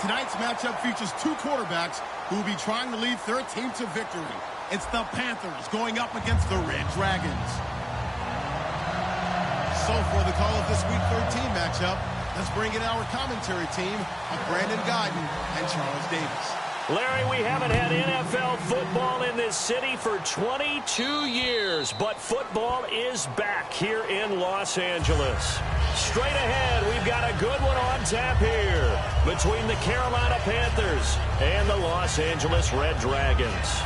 Tonight's matchup features two quarterbacks who will be trying to lead their team to victory. It's the Panthers going up against the Red Dragons. So for the call of this Week 13 matchup, let's bring in our commentary team of Brandon Guyton and Charles Davis. Larry, we haven't had NFL football in this city for 22 years, but football is back here in Los Angeles. Straight ahead, we've got a good one on tap here between the Carolina Panthers and the Los Angeles Red Dragons.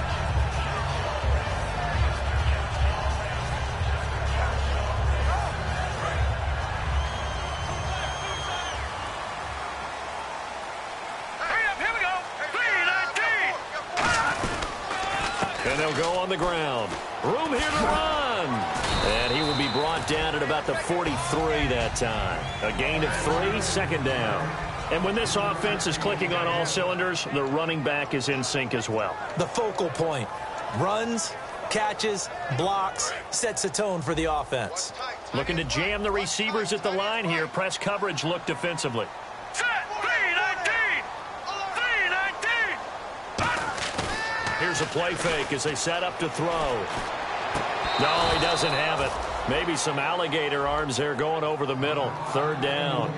And they'll go on the ground. Room here to run. And he will be brought down at about the 43 that time. A gain of 3, second down. And when this offense is clicking on all cylinders, the running back is in sync as well. The focal point. Runs, catches, blocks, sets a tone for the offense. Looking to jam the receivers at the line here. Press coverage look defensively. Here's a play fake as they set up to throw. No, he doesn't have it. Maybe some alligator arms there going over the middle. Third down.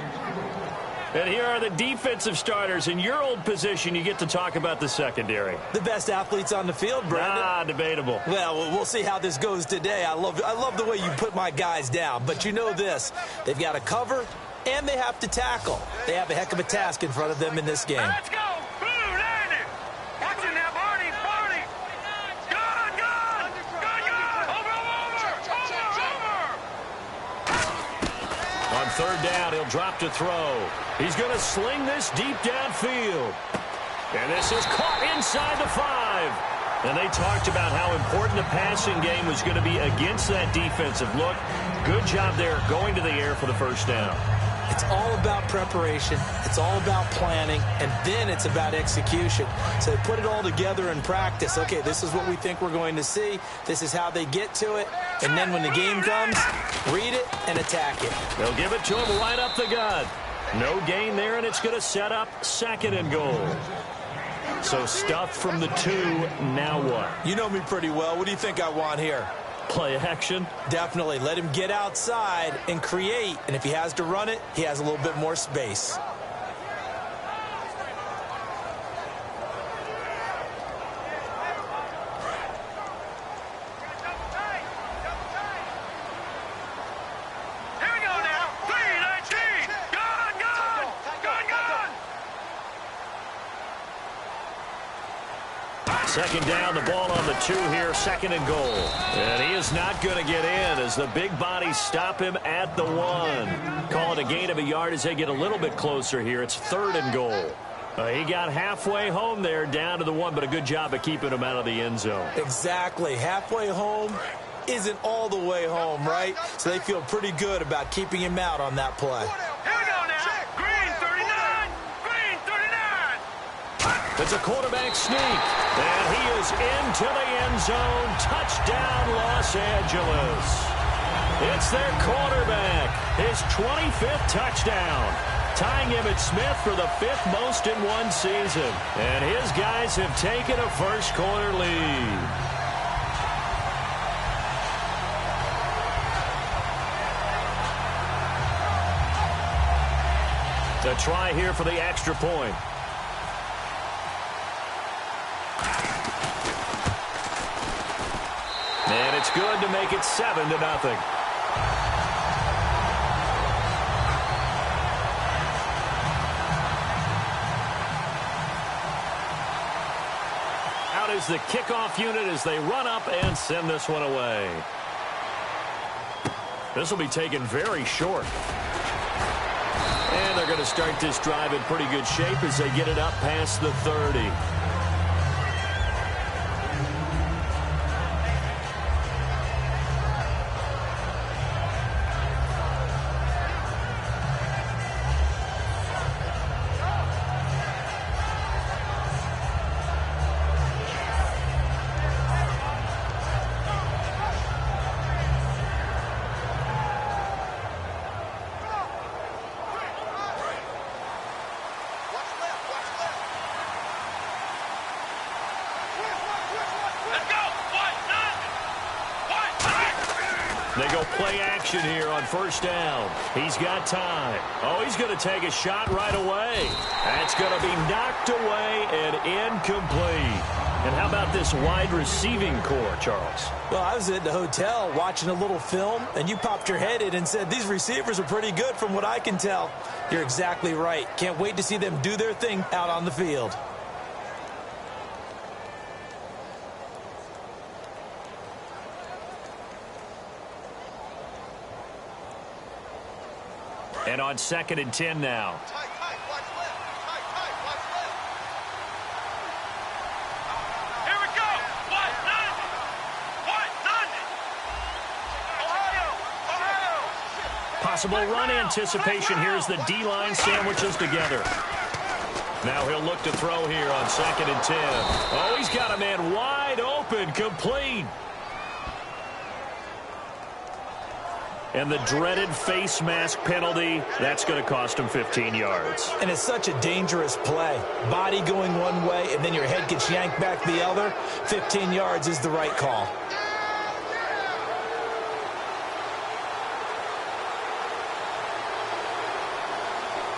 And here are the defensive starters. In your old position, you get to talk about the secondary. The best athletes on the field, Brandon. Debatable. Well, we'll see how this goes today. I love the way you put my guys down. But you know this. They've got to cover, and they have to tackle. They have a heck of a task in front of them in this game. Let's go. On third down, he'll drop to throw. He's going to sling this deep downfield. And this is caught inside the 5. And they talked about how important the passing game was going to be against that defensive look. Good job there going to the air for the first down. It's all about preparation. It's all about planning. And then it's about execution. So they put it all together in practice. Okay, this is what we think we're going to see. This is how they get to it. And then when the game comes, read it and attack it. They'll give it to him right up the gut. No gain there, and it's going to set up second and goal. So stuffed from the 2. Now what? You know me pretty well. What do you think I want here? Play action? Definitely. Let him get outside and create. And if he has to run it, he has a little bit more space. Second down, the ball on the 2 here, second and goal. And he is not going to get in as the big bodies stop him at the 1. Call it a gain of a yard as they get a little bit closer here. It's third and goal. He got halfway home there, down to the 1, but a good job of keeping him out of the end zone. Exactly. Halfway home isn't all the way home, right? So they feel pretty good about keeping him out on that play. It's a quarterback sneak, and he is into the end zone. Touchdown, Los Angeles. It's their quarterback, his 25th touchdown, tying Emmitt Smith for the 5th most in one season. And his guys have taken a first-quarter lead. To try here for the extra point. And it's good to make it 7-0. Out is the kickoff unit as they run up and send this one away. This will be taken very short. And they're going to start this drive in pretty good shape as they get it up past the 30. go play action here on first down. He's got time. Oh, he's going to take a shot right away. That's going to be knocked away and incomplete. And how about this wide receiving core, Charles? Well, I was at the hotel watching a little film, and you popped your head in and said, these receivers are pretty good from what I can tell. You're exactly right. Can't wait to see them do their thing out on the field. And on 2nd and 10 now. Possible run anticipation here as the D-line sandwiches together. Now he'll look to throw here on 2nd and 10. Oh, he's got a man wide open, complete. And the dreaded face mask penalty, that's going to cost him 15 yards. And it's such a dangerous play. Body going one way, and then your head gets yanked back the other. 15 yards is the right call.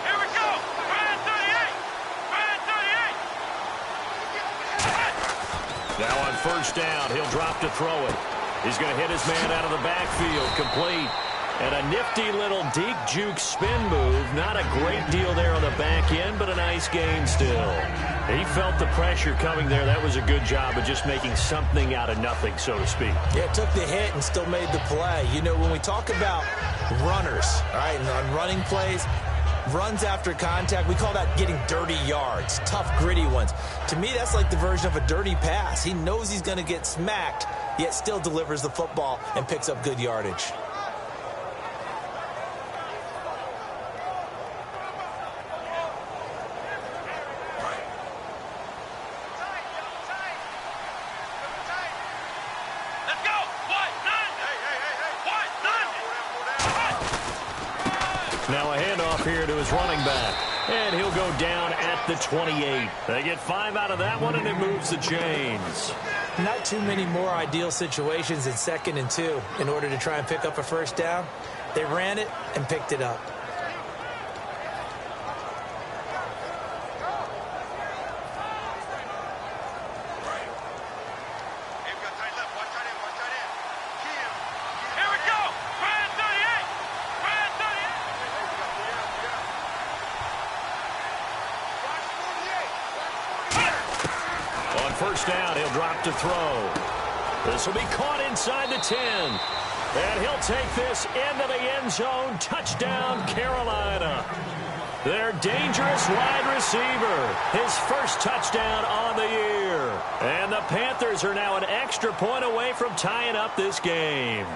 Here we go. Brand 38. Now on first down, he'll drop to throw it. He's going to hit his man out of the backfield, complete. And a nifty little deep juke spin move. Not a great deal there on the back end, but a nice gain still. He felt the pressure coming there. That was a good job of just making something out of nothing, so to speak. Yeah, took the hit and still made the play. You know, when we talk about runners, all right, and on running plays, runs after contact, we call that getting dirty yards, tough, gritty ones. To me, that's like the version of a dirty pass. He knows he's going to get smacked, yet still delivers the football and picks up good yardage. Now a handoff here to his running back. And he'll go down at the 28. They get 5 out of that one, and it moves the chains. Not too many more ideal situations in 2nd and 2 in order to try and pick up a first down. They ran it and picked it up. First down, he'll drop to throw. This will be caught inside the 10. And he'll take this into the end zone. Touchdown, Carolina. Their dangerous wide receiver. His first touchdown on the year. And the Panthers are now an extra point away from tying up this game.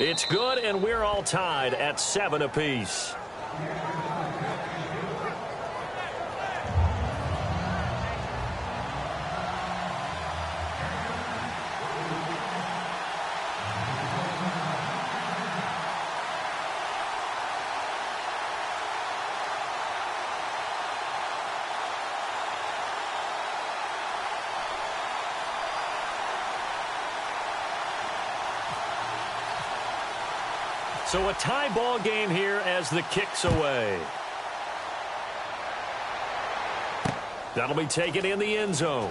It's good, and we're all tied at 7 apiece. So a tie ball game here as the kick's away. That'll be taken in the end zone.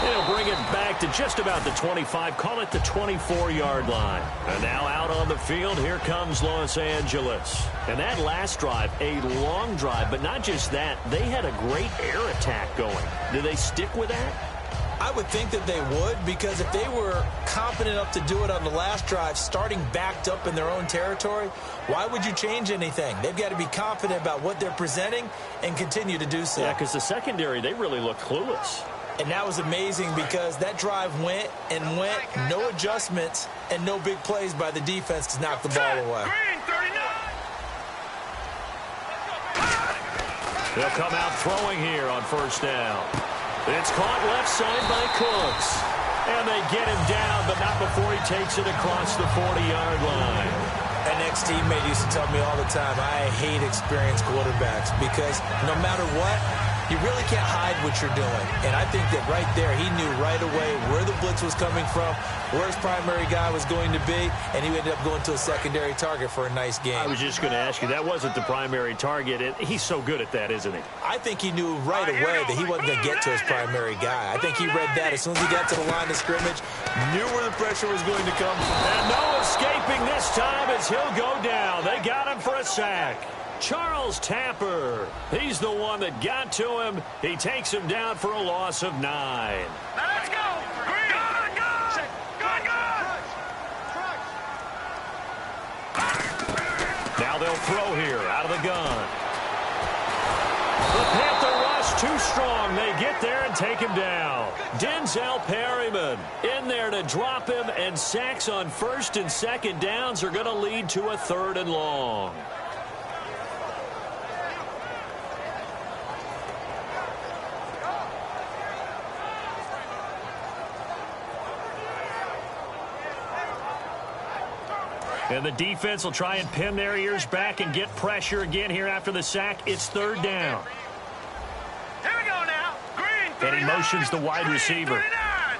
It'll bring it back to just about the 25, call it the 24-yard line. And now out on the field, here comes Los Angeles. And that last drive, a long drive, but not just that, they had a great air attack going. Do they stick with that? I would think that they would, because if they were confident enough to do it on the last drive, starting backed up in their own territory, why would you change anything? They've got to be confident about what they're presenting and continue to do so. Yeah, because the secondary, they really look clueless. And that was amazing because that drive went and went, no adjustments, and no big plays by the defense to knock the ball away. They'll come out throwing here on first down. It's caught left side by Cooks. And they get him down, but not before he takes it across the 40-yard line. An ex-teammate used to tell me all the time, I hate experienced quarterbacks because no matter what, you really can't hide what you're doing. And I think that right there, he knew right away where the blitz was coming from, where his primary guy was going to be, and he ended up going to a secondary target for a nice game. I was just going to ask you, that wasn't the primary target. He's so good at that, isn't he? I think he knew right away that he wasn't going to get to his primary guy. I think he read that as soon as he got to the line of scrimmage, knew where the pressure was going to come from. And no escaping this time as he'll go down. They got him for a sack. Charles Tapper, he's the one that got to him. He takes him down for a loss of 9. Let's go! Green! Good! Now they'll throw here out of the gun. The Panther rush too strong. They get there and take him down. Denzel Perryman in there to drop him, and sacks on first and second downs are going to lead to a 3rd and long. And the defense will try and pin their ears back and get pressure again here after the sack. It's 3rd down. Here we go now. Green, 39. And he motions the wide receiver. 39.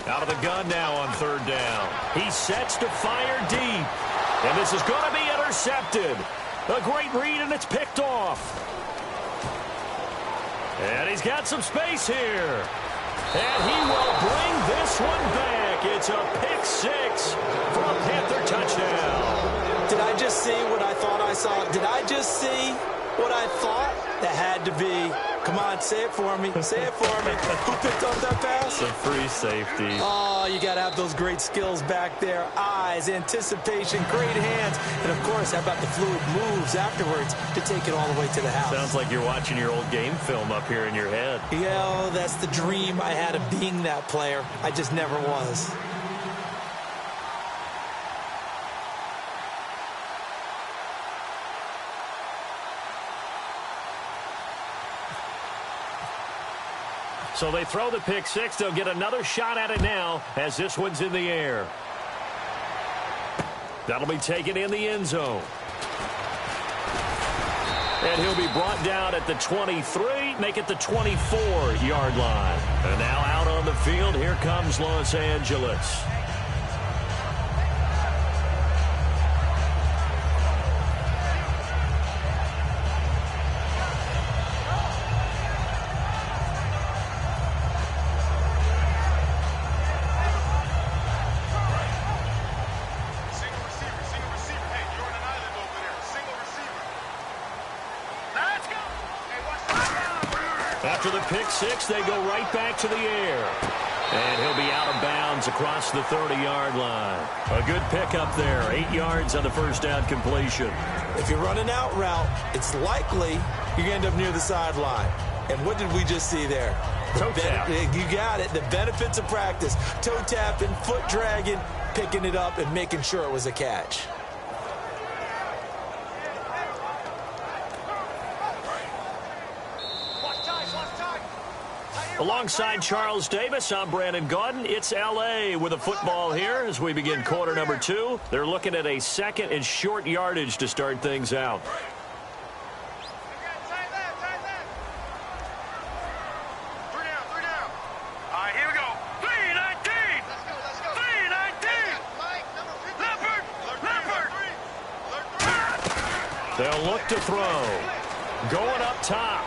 Out of the gun now on 3rd down. He sets to fire deep. And this is going to be intercepted. A great read, and it's picked off. And he's got some space here. And he will bring this one back. It's a pick 6 for a Panther touchdown. Did I just see what I thought I saw? Did I just see what I thought? That had to be. Come on, say it for me. Say it for me. Who picked up that pass? The free safety. Oh, you got to have those great skills back there. Eyes, anticipation, great hands. And, of course, how about the fluid moves afterwards to take it all the way to the house? Sounds like you're watching your old game film up here in your head. Yeah, oh, that's the dream I had of being that player. I just never was. So they throw the pick 6. They'll get another shot at it now as this one's in the air. That'll be taken in the end zone. And he'll be brought down at the 23, make it the 24-yard line. And now out on the field, here comes Los Angeles. After the pick 6, they go right back to the air. And he'll be out of bounds across the 30-yard line. A good pickup there, 8 yards on the first down completion. If you're running out route, it's likely you're going to end up near the sideline. And what did we just see there? Toe tap. You got it. The benefits of practice. Toe tapping, foot dragging, picking it up, and making sure it was a catch. Alongside Charles Davis, I'm Brandon Gaudin. It's L.A. with a football here as we begin quarter number 2. They're looking at a 2nd and short yardage to start things out. They'll look to throw. Going up top.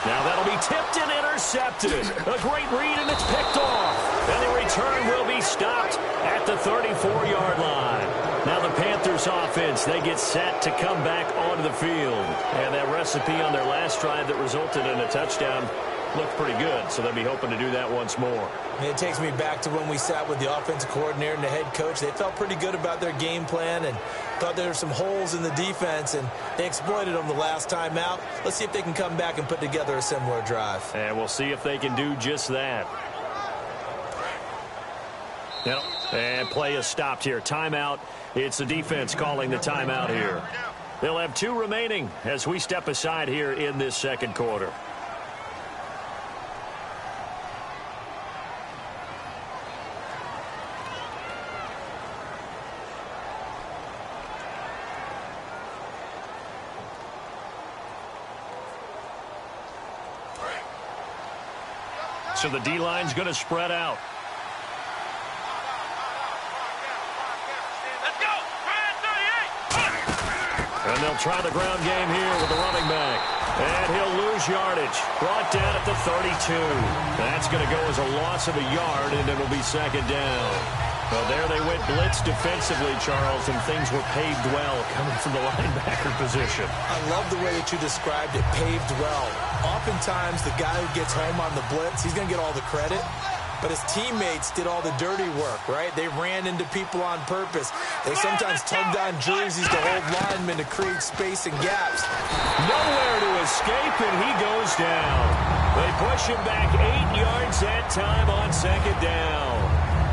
Now that'll be tipped and intercepted. A great read, and it's picked off. And the return will be stopped at the 34-yard line. Now the Panthers offense, they get set to come back onto the field. And that recipe on their last drive that resulted in a touchdown looked pretty good, so they'll be hoping to do that once more. It takes me back to when we sat with the offensive coordinator and the head coach. They felt pretty good about their game plan and thought there were some holes in the defense, and they exploited them the last time out. Let's see if they can come back and put together a similar drive. And we'll see if they can do just that. And play is stopped here. Timeout. It's the defense calling the timeout here. They'll have 2 remaining as we step aside here in this second quarter. So the D-line's going to spread out. Let's go. And they'll try the ground game here with the running back. And he'll lose yardage. Brought down at the 32. That's going to go as a loss of a yard, and it'll be second down. Well, there they went blitz defensively, Charles, and things were paved well coming from the linebacker position. I love the way that you described it, paved well. Oftentimes, the guy who gets home on the blitz, he's going to get all the credit. But his teammates did all the dirty work, right? They ran into people on purpose. They sometimes tugged on jerseys to hold linemen to create space and gaps. Nowhere to escape, and he goes down. They push him back 8 yards that time on second down.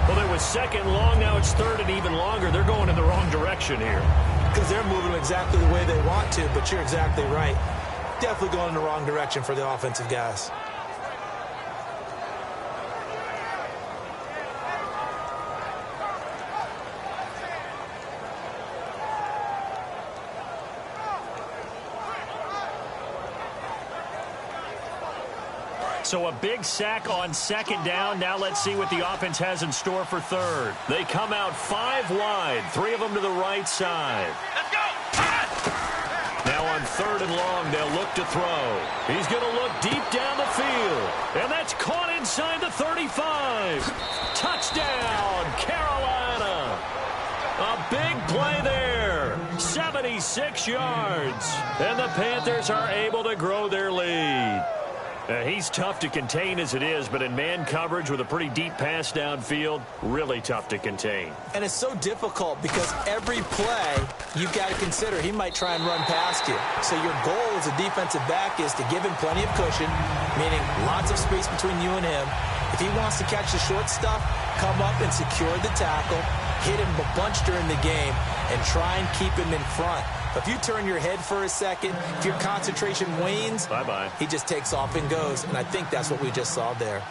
Well, it was second long. Now it's third and even longer. They're going in the wrong direction here. Because they're moving them exactly the way they want to, but you're exactly right. Definitely going in the wrong direction for the offensive guys. So a big sack on second down. Now let's see what the offense has in store for third. They come out 5 wide, 3 of them to the right side. Let's go. Now on third and long, they'll look to throw. He's going to look deep down the field. And that's caught inside the 35. Touchdown, Carolina. A big play there. 76 yards. And the Panthers are able to grow their lead. He's tough to contain as it is, but in man coverage with a pretty deep pass downfield, really tough to contain. And it's so difficult because every play you've got to consider he might try and run past you. So your goal as a defensive back is to give him plenty of cushion, meaning lots of space between you and him. If he wants to catch the short stuff, come up and secure the tackle, hit him a bunch during the game, and try and keep him in front. If you turn your head for a second, if your concentration wanes, bye-bye. He just takes off and goes, and I think that's what we just saw there.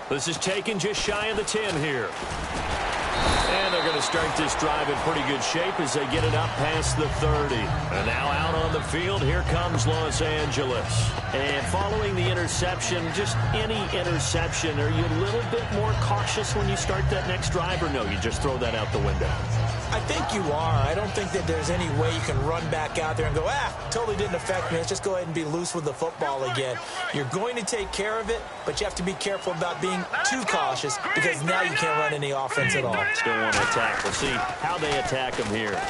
This is taken just shy of the 10 here. And they're going to start this drive in pretty good shape as they get it up past the 30. And now out on the field, here comes Los Angeles. And following the interception, just any interception, are you a little bit more cautious when you start that next drive, or no, you just throw that out the window? I think you are. I don't think that there's any way you can run back out there and go, totally didn't affect me. Let's just go ahead and be loose with the football again. You're going to take care of it, but you have to be careful about being too cautious because now you can't run any offense at all. Still want to attack. We'll see how they attack him here.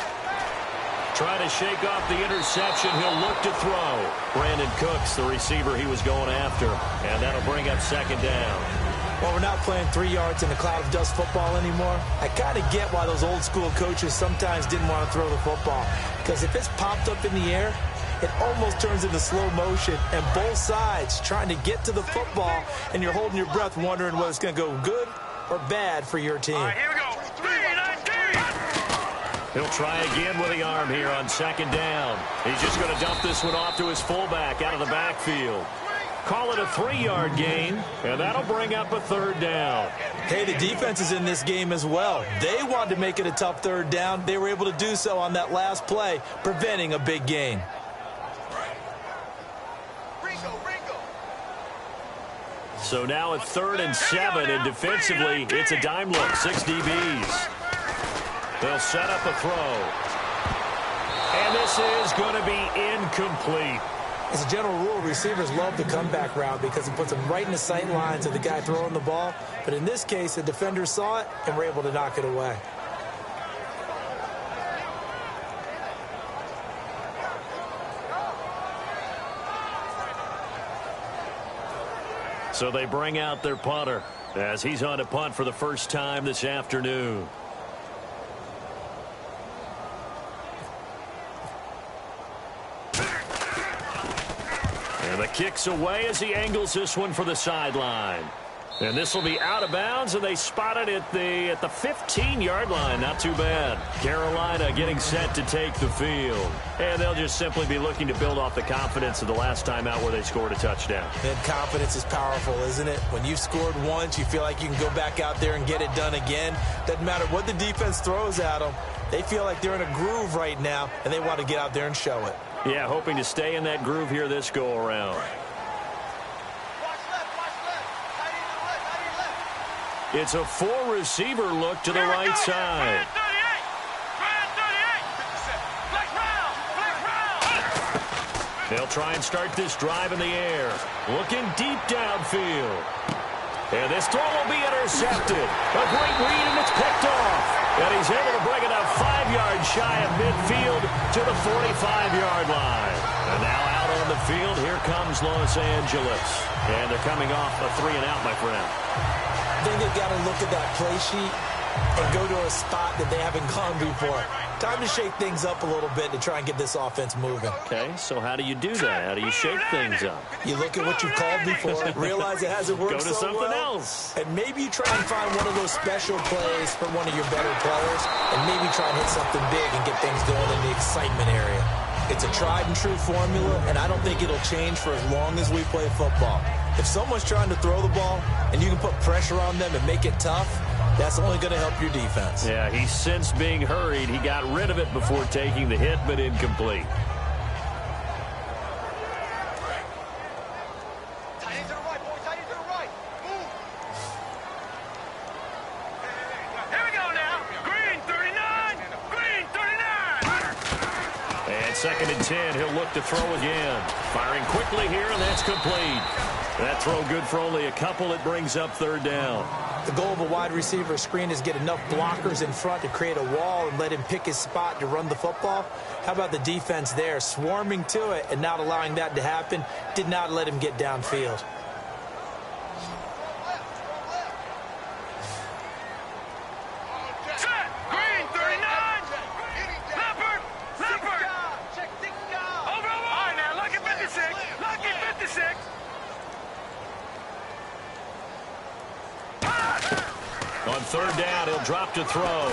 Trying to shake off the interception. He'll look to throw. Brandon Cooks, the receiver he was going after. And that'll bring up second down. Well, we're not playing 3 yards in a cloud of dust football anymore. I kind of get why those old school coaches sometimes didn't want to throw the football. Because if it's popped up in the air, it almost turns into slow motion. And both sides trying to get to the football, and you're holding your breath wondering whether it's going to go good or bad for your team. All right, here we go. 3-9-3. He'll try again with the arm here on second down. He's just going to dump this one off to his fullback out of the backfield. Call it a 3-yard gain, and that'll bring up a third down. Hey, the defense is in this game as well. They wanted to make it a tough third down. They were able to do so on that last play, preventing a big gain. So now at 3rd and 7, and defensively, it's a dime look, 6 DBs. They'll set up a throw. And this is going to be incomplete. As a general rule, receivers love the comeback route because it puts them right in the sight lines of the guy throwing the ball. But in this case, the defenders saw it and were able to knock it away. So they bring out their punter as he's on to punt for the first time this afternoon. And the kick's away as he angles this one for the sideline. And this will be out of bounds, and they spot it at the 15-yard line. Not too bad. Carolina getting set to take the field. And they'll just simply be looking to build off the confidence of the last time out where they scored a touchdown. And confidence is powerful, isn't it? When you've scored once, you feel like you can go back out there and get it done again. Doesn't matter what the defense throws at them. They feel like they're in a groove right now, and they want to get out there and show it. Yeah, hoping to stay in that groove here this go-around. It's a four-receiver look to the right side. They'll try and start this drive in the air. Looking deep downfield. And this throw will be intercepted. A great read, and it's picked off. And he's able to bring it up 5 yards shy of midfield to the 45-yard line. And now out on the field, here comes Los Angeles. And they're coming off a 3-and-out, my friend. I think they've got to look at that play sheet and go to a spot that they haven't gone before. Time to shake things up a little bit to try and get this offense moving. Okay, so how do you do that? How do you shake things up? You look at what you've called before, realize it hasn't worked so well. Go to something else. And maybe you try and find one of those special plays for one of your better players, and maybe try and hit something big and get things going in the excitement area. It's a tried-and-true formula, and I don't think it'll change for as long as we play football. If someone's trying to throw the ball and you can put pressure on them and make it tough, that's only going to help your defense. Yeah, he's since being hurried. He got rid of it before taking the hit, but incomplete. Tight end to the right, boy. Tight end to the right. Move. Here we go now. Green 39. Green 39. And 2nd and 10. He'll look to throw again. Firing quickly here, and that's complete. That throw good for only a couple. It brings up 3rd down. The goal of a wide receiver screen is get enough blockers in front to create a wall and let him pick his spot to run the football. How about the defense there, swarming to it and not allowing that to happen? Did not let him get downfield. Set. Green 39. Leopard. Leopard. Over. All right, now. Lucky 56. Lucky 56. On 3rd down, he'll drop to throw.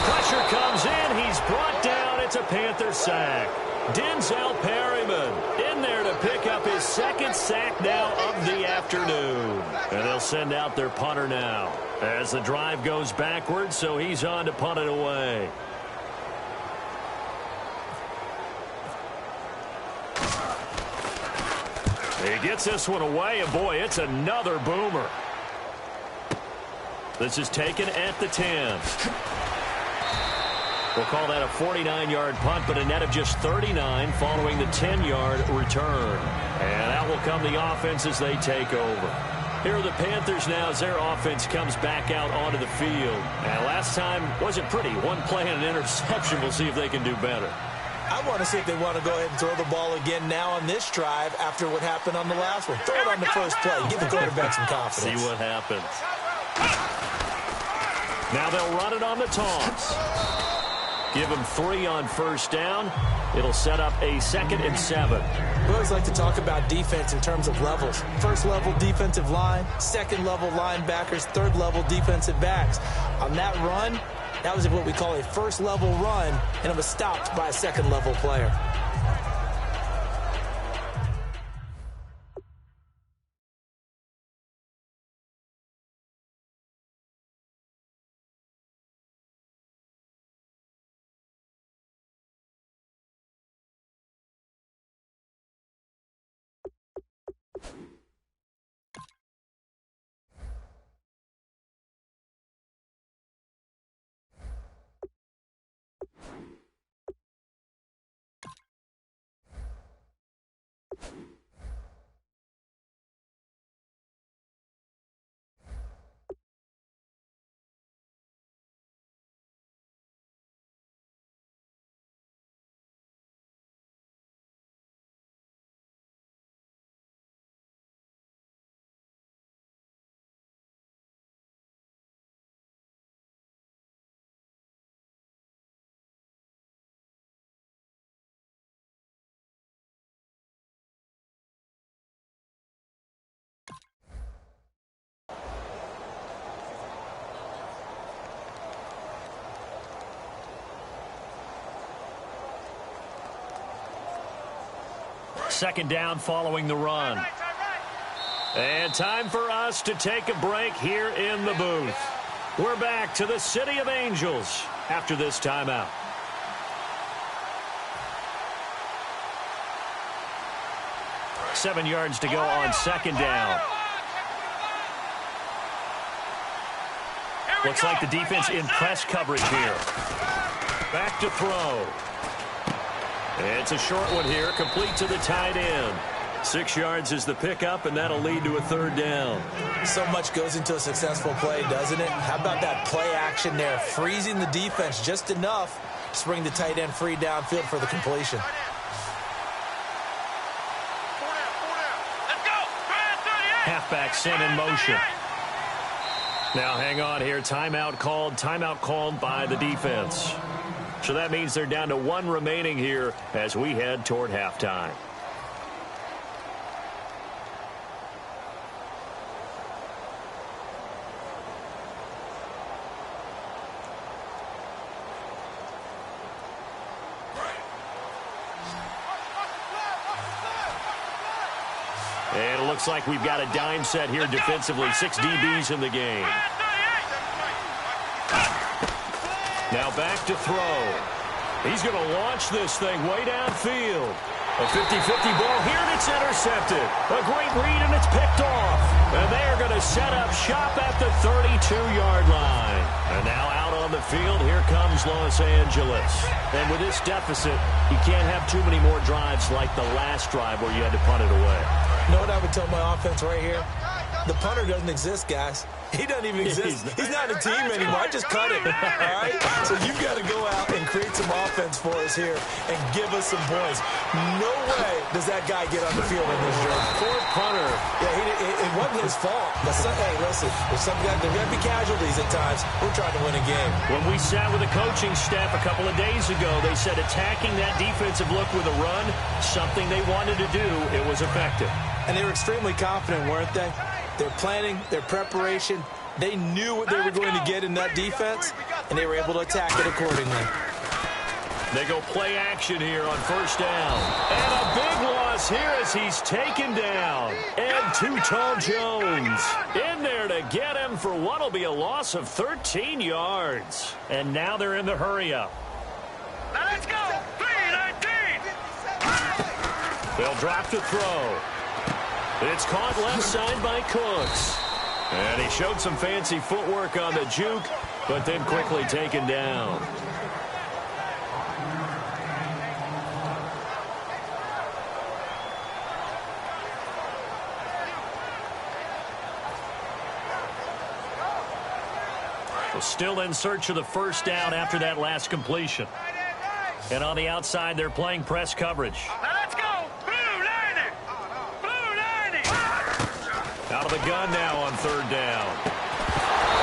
Pressure comes in. He's brought down. It's a Panther sack. Denzel Perryman in there to pick up his 2nd sack now of the afternoon. And they'll send out their punter now as the drive goes backwards, so he's on to punt it away. He gets this one away, and boy, it's another boomer. This is taken at the 10. We'll call that a 49-yard punt, but a net of just 39 following the 10-yard return. And out will come the offense as they take over. Here are the Panthers now as their offense comes back out onto the field. And last time wasn't pretty. One play and an interception. We'll see if they can do better. I want to see if they want to go ahead and throw the ball again now on this drive after what happened on the last one. Throw it on the first play. Give the quarterback some confidence. See what happens. Now they'll run it on the taunts. Give them 3 on 1st down. It'll set up a 2nd and 7. We always like to talk about defense in terms of levels. 1st level defensive line, 2nd level linebackers, 3rd level defensive backs. On that run, that was what we call a 1st level run, and it was stopped by a 2nd level player. Second down following the run. And time for us to take a break here in the booth. We're back to the City of Angels after this timeout. Seven yards to go on second down. Looks like the defense in press coverage here. Back to throw. It's a short one here, complete to the tight end. 6 yards is the pickup, and that'll lead to a third down. So much goes into a successful play, doesn't it? How about that play action there, freezing the defense just enough to bring the tight end free downfield for the completion. Halfback sent in motion. Now hang on here. Timeout called by the defense. So that means they're down to one remaining here as we head toward halftime. And it looks like we've got a dime set here defensively. 6 DBs in the game. Now back to throw. He's going to launch this thing way downfield. A 50-50 ball here, and it's intercepted. A great read, and it's picked off. And they are going to set up shop at the 32-yard line. And now out on the field, here comes Los Angeles. And with this deficit, you can't have too many more drives like the last drive where you had to punt it away. You know what I would tell my offense right here? The punter doesn't exist, guys. He doesn't even exist. He's not a team anymore. I just cut it. All right? So you've got to go out and create some offense for us here and give us some points. No way does that guy get on the field in this drive. Poor punter. Yeah, it wasn't his fault. But hey, listen, there's going to be casualties at times. We're trying to win a game. When we sat with the coaching staff a couple of days ago, they said attacking that defensive look with a run, something they wanted to do, it was effective. And they were extremely confident, weren't they? Their planning, their preparation, they knew what they were going to get in that defense, and they were able to attack it accordingly. They go play action here on first down. And a big loss here as he's taken down. And Too-Tall Jones in there to get him for what will be a loss of 13 yards. And now they're in the hurry-up. Now let's go! 3-19! They'll drop to throw. It's caught left side by Cooks. And he showed some fancy footwork on the juke, but then quickly taken down. Well, still in search of the first down after that last completion. And on the outside, they're playing press coverage. Now let's go! Out of the gun now on third down.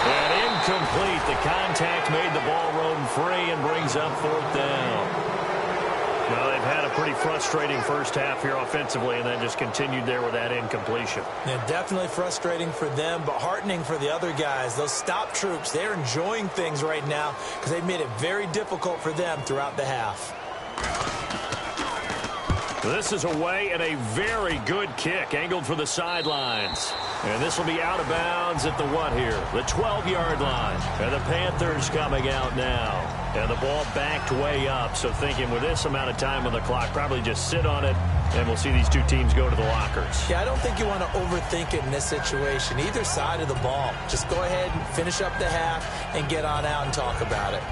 And incomplete. The contact made the ball roam free and brings up fourth down. Well, they've had a pretty frustrating first half here offensively, and then just continued there with that incompletion. Yeah, definitely frustrating for them, but heartening for the other guys. Those stop troops, they're enjoying things right now because they've made it very difficult for them throughout the half. This is away and a very good kick, angled for the sidelines. And this will be out of bounds at the what here? The 12-yard line. And the Panthers coming out now. And the ball backed way up, so thinking with this amount of time on the clock, probably just sit on it, and we'll see these two teams go to the lockers. Yeah, I don't think you want to overthink it in this situation. Either side of the ball. Just go ahead and finish up the half and get on out and talk about it.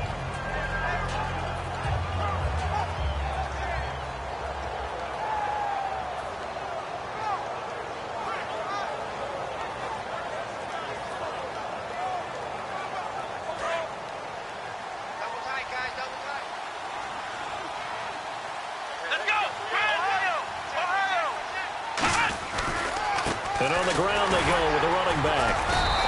And on the ground they go with the running back.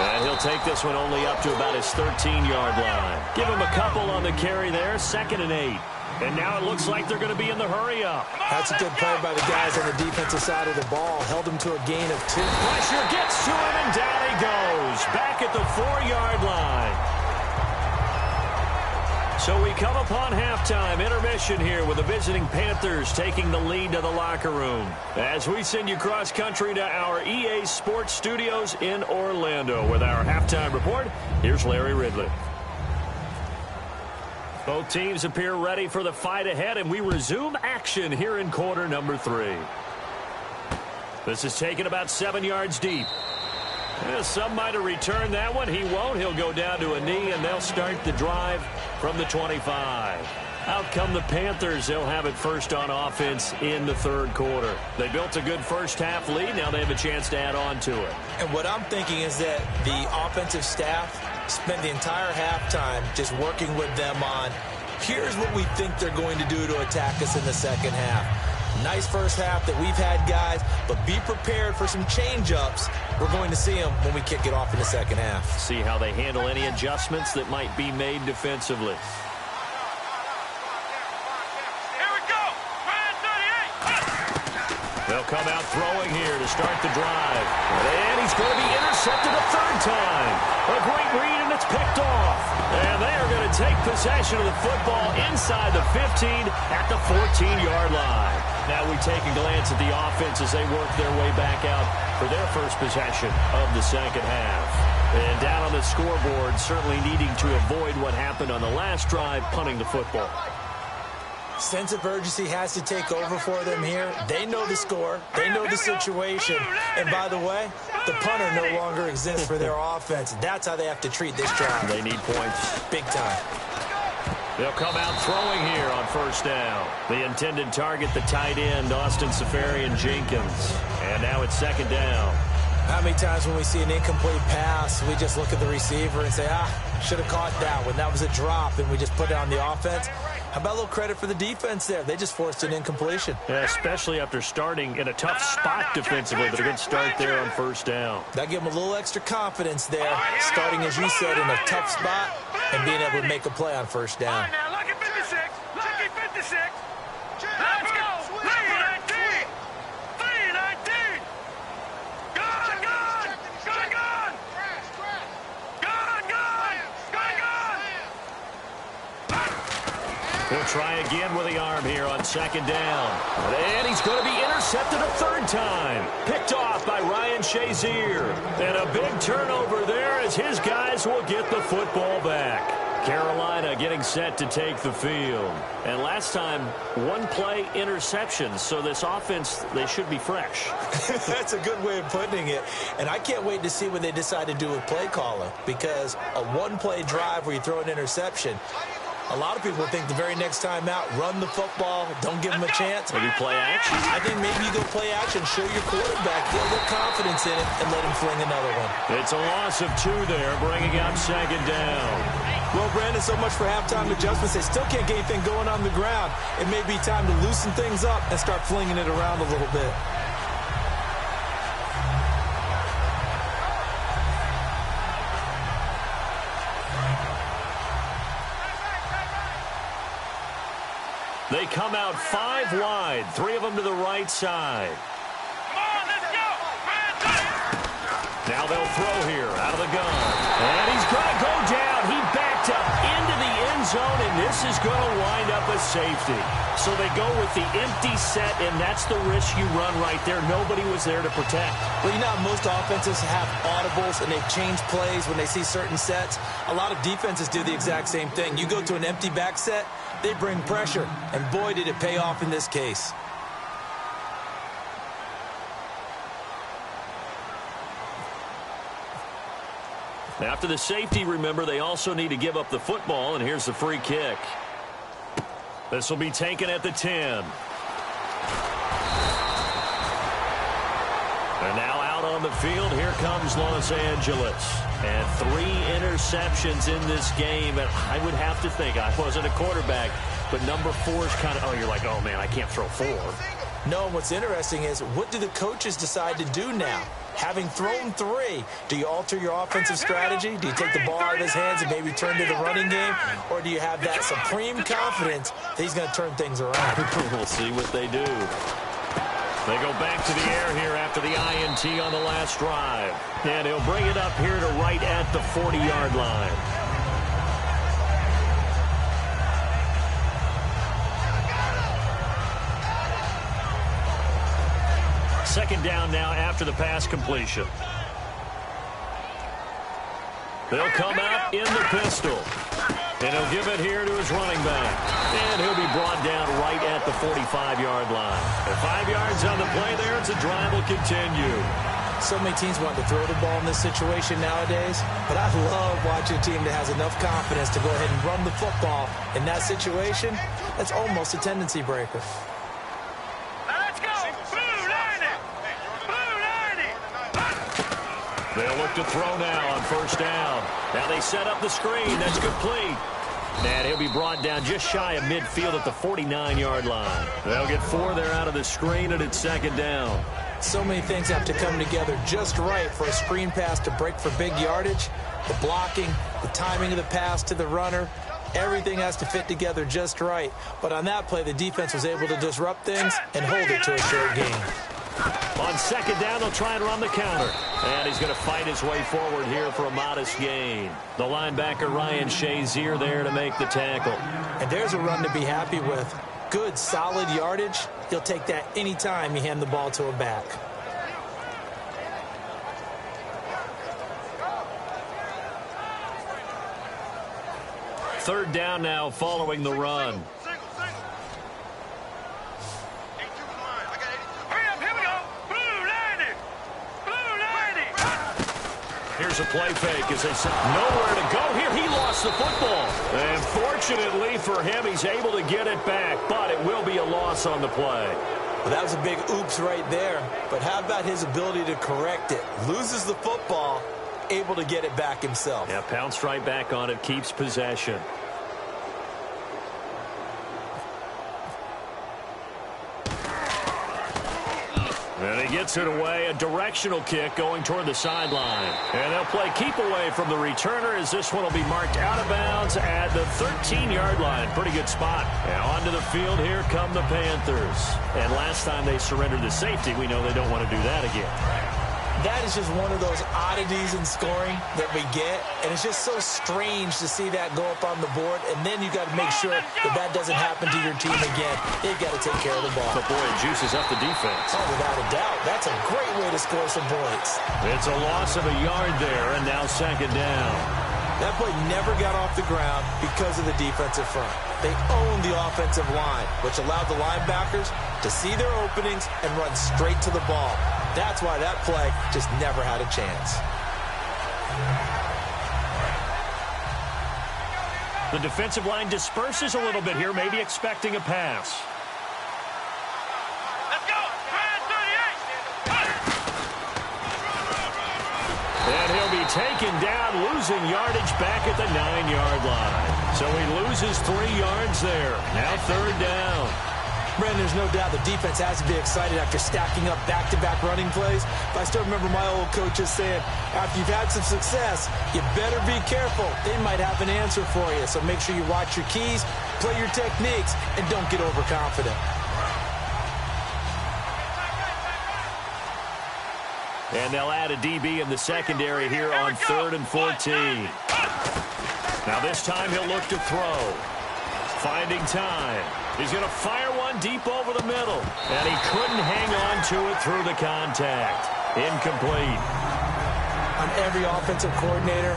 And he'll take this one only up to about his 13-yard line. Give him a couple on the carry there, 2nd and 8. And now it looks like they're going to be in the hurry-up. That's a good play by the guys on the defensive side of the ball. Held him to a gain of 2. Pressure gets to him, and down he goes. Back at the 4-yard line. So we come upon halftime intermission here with the visiting Panthers taking the lead to the locker room. As we send you cross-country to our EA Sports Studios in Orlando with our halftime report, here's Larry Ridley. Both teams appear ready for the fight ahead, and we resume action here in quarter number 3. This is taken about 7 yards deep. Some might have returned that one. He won't. He'll go down to a knee, and they'll start the drive from the 25. Out come the Panthers. They'll have it first on offense in the third quarter. They built a good first-half lead. Now they have a chance to add on to it. And what I'm thinking is that the offensive staff spent the entire halftime just working with them on, here's what we think they're going to do to attack us in the second half. Nice first half that we've had, guys, but be prepared for some change-ups. We're going to see them when we kick it off in the second half. See how they handle any adjustments that might be made defensively. Here we go. Ryan 38. They'll come out throwing here to start the drive. And he's going to be intercepted a third time. A great read, and it's picked off. And they are going to take possession of the football inside the 15 at the 14-yard line. Now we take a glance at the offense as they work their way back out for their first possession of the second half. And down on the scoreboard, certainly needing to avoid what happened on the last drive, punting the football. Sense of urgency has to take over for them here. They know the score. They know the situation. And by the way, the punter no longer exists for their offense. That's how they have to treat this drive. They need points. Big time. They'll come out throwing here on first down. The intended target, the tight end, Austin Safarian-Jenkins. And now it's second down. How many times when we see an incomplete pass, we just look at the receiver and say, should have caught that one. That was a drop, and we just put it on the offense. How about a little credit for the defense there? They just forced an incompletion. Yeah, especially after starting in a tough spot defensively, but a good start there on first down. That gave them a little extra confidence there, starting, as you said, in a tough spot and being able to make a play on first down. All right, now, lucky 56. Lucky 56. Let's go. 319. 319. Gone, gone. Gone, gone. Gone, gone. Gone, gone. He'll try again with the arm here on second down. And he's going to be intercepted a third time. Picked off by Ryan Shazier. And a big turnover there as his guys will get the football back. Carolina getting set to take the field. And last time, one play interception. So this offense, they should be fresh. That's a good way of putting it. And I can't wait to see what they decide to do with play calling, because a one-play drive where you throw an interception, a lot of people think the very next time out, run the football, don't give them a chance. Maybe play action. I think maybe you go play action, show your quarterback, get a little confidence in it, and let him fling another one. It's a loss of 2 there, bringing up second down. Well, Brandon, so much for halftime adjustments. They still can't get anything going on the ground. It may be time to loosen things up and start flinging it around a little bit. They come out 5 wide, 3 of them to the right side. Come on, let's go. Now they'll throw here out of the gun. And he's going to go down. He backed up into the end zone, and this is going to wind up a safety. So they go with the empty set, and that's the risk you run right there. Nobody was there to protect. Well, you know how most offenses have audibles, and they change plays when they see certain sets. A lot of defenses do the exact same thing. You go to an empty back set, they bring pressure, and boy, did it pay off in this case. After the safety, remember, they also need to give up the football, and here's the free kick. This will be taken at the 10. And now out on the field, here comes Los Angeles. And 3 interceptions in this game. And I would have to think, I wasn't a quarterback, but number 4 is kind of, you're like, oh, man, I can't throw 4. No, what's interesting is, what do the coaches decide to do now? Having thrown 3, do you alter your offensive strategy? Do you take the ball out of his hands and maybe turn to the running game? Or do you have that supreme confidence that he's going to turn things around? We'll see what they do. They go back to the air here after the INT on the last drive. And he'll bring it up here to right at the 40-yard line. second down now after the pass completion. They'll come out in the pistol. And he'll give it here to his running back. And he'll be brought down right at the 45-yard line. And 5 yards on the play there. It's a drive will continue. So many teams want to throw the ball in this situation nowadays, but I love watching a team that has enough confidence to go ahead and run the football in that situation. That's almost a tendency breaker. Let's go! Blue 90! Blue 90! They'll look to throw now on first down. Now they set up the screen. That's complete. And he'll be brought down just shy of midfield at the 49-yard line. They'll get 4 there out of the screen, and it's second down. So many things have to come together just right for a screen pass to break for big yardage. The blocking, the timing of the pass to the runner, everything has to fit together just right. But on that play, the defense was able to disrupt things and hold it to a short gain. On second down, they'll try and run the counter. And he's going to fight his way forward here for a modest gain. The linebacker, Ryan Shazier, there to make the tackle. And there's a run to be happy with. Good, solid yardage. He'll take that any time you hand the ball to a back. Third down now following the run. Hurry up, here we go! Blue 90! Blue 90! Here's a play fake as they say nowhere to go here. He lost the football. And fortunately for him, he's able to get it back, but it will be a loss on the play. Well, that was a big oops right there. But how about his ability to correct it? Loses the football, able to get it back himself. Yeah, pounced right back on it, keeps possession. And he gets it away, a directional kick going toward the sideline. And they'll play keep away from the returner as this one will be marked out of bounds at the 13-yard line. Pretty good spot. Now onto the field, here come the Panthers. And last time they surrendered the safety, we know they don't want to do that again. That is just one of those oddities in scoring that we get, and it's just so strange to see that go up on the board, and then you got to make sure that that doesn't happen to your team again. They've got to take care of the ball. But boy, it juices up the defense. Oh, without a doubt. That's a great way to score some points. It's a loss of a yard there, and now second down. That play never got off the ground because of the defensive front. They owned the offensive line, which allowed the linebackers to see their openings and run straight to the ball. That's why that play just never had a chance. The defensive line disperses a little bit here, maybe expecting a pass. Let's go! Brad 38! And he'll be taken down, losing yardage back at the 9-yard line. So he loses 3 yards there. Now third down. Brandon, there's no doubt the defense has to be excited after stacking up back-to-back running plays. But I still remember my old coaches saying, after you've had some success, you better be careful. They might have an answer for you. So make sure you watch your keys, play your techniques, and don't get overconfident. And they'll add a DB in the secondary here on 3rd and 14. Now this time he'll look to throw. Finding time. He's going to fire one deep over the middle. And he couldn't hang on to it through the contact. Incomplete. On every offensive coordinator,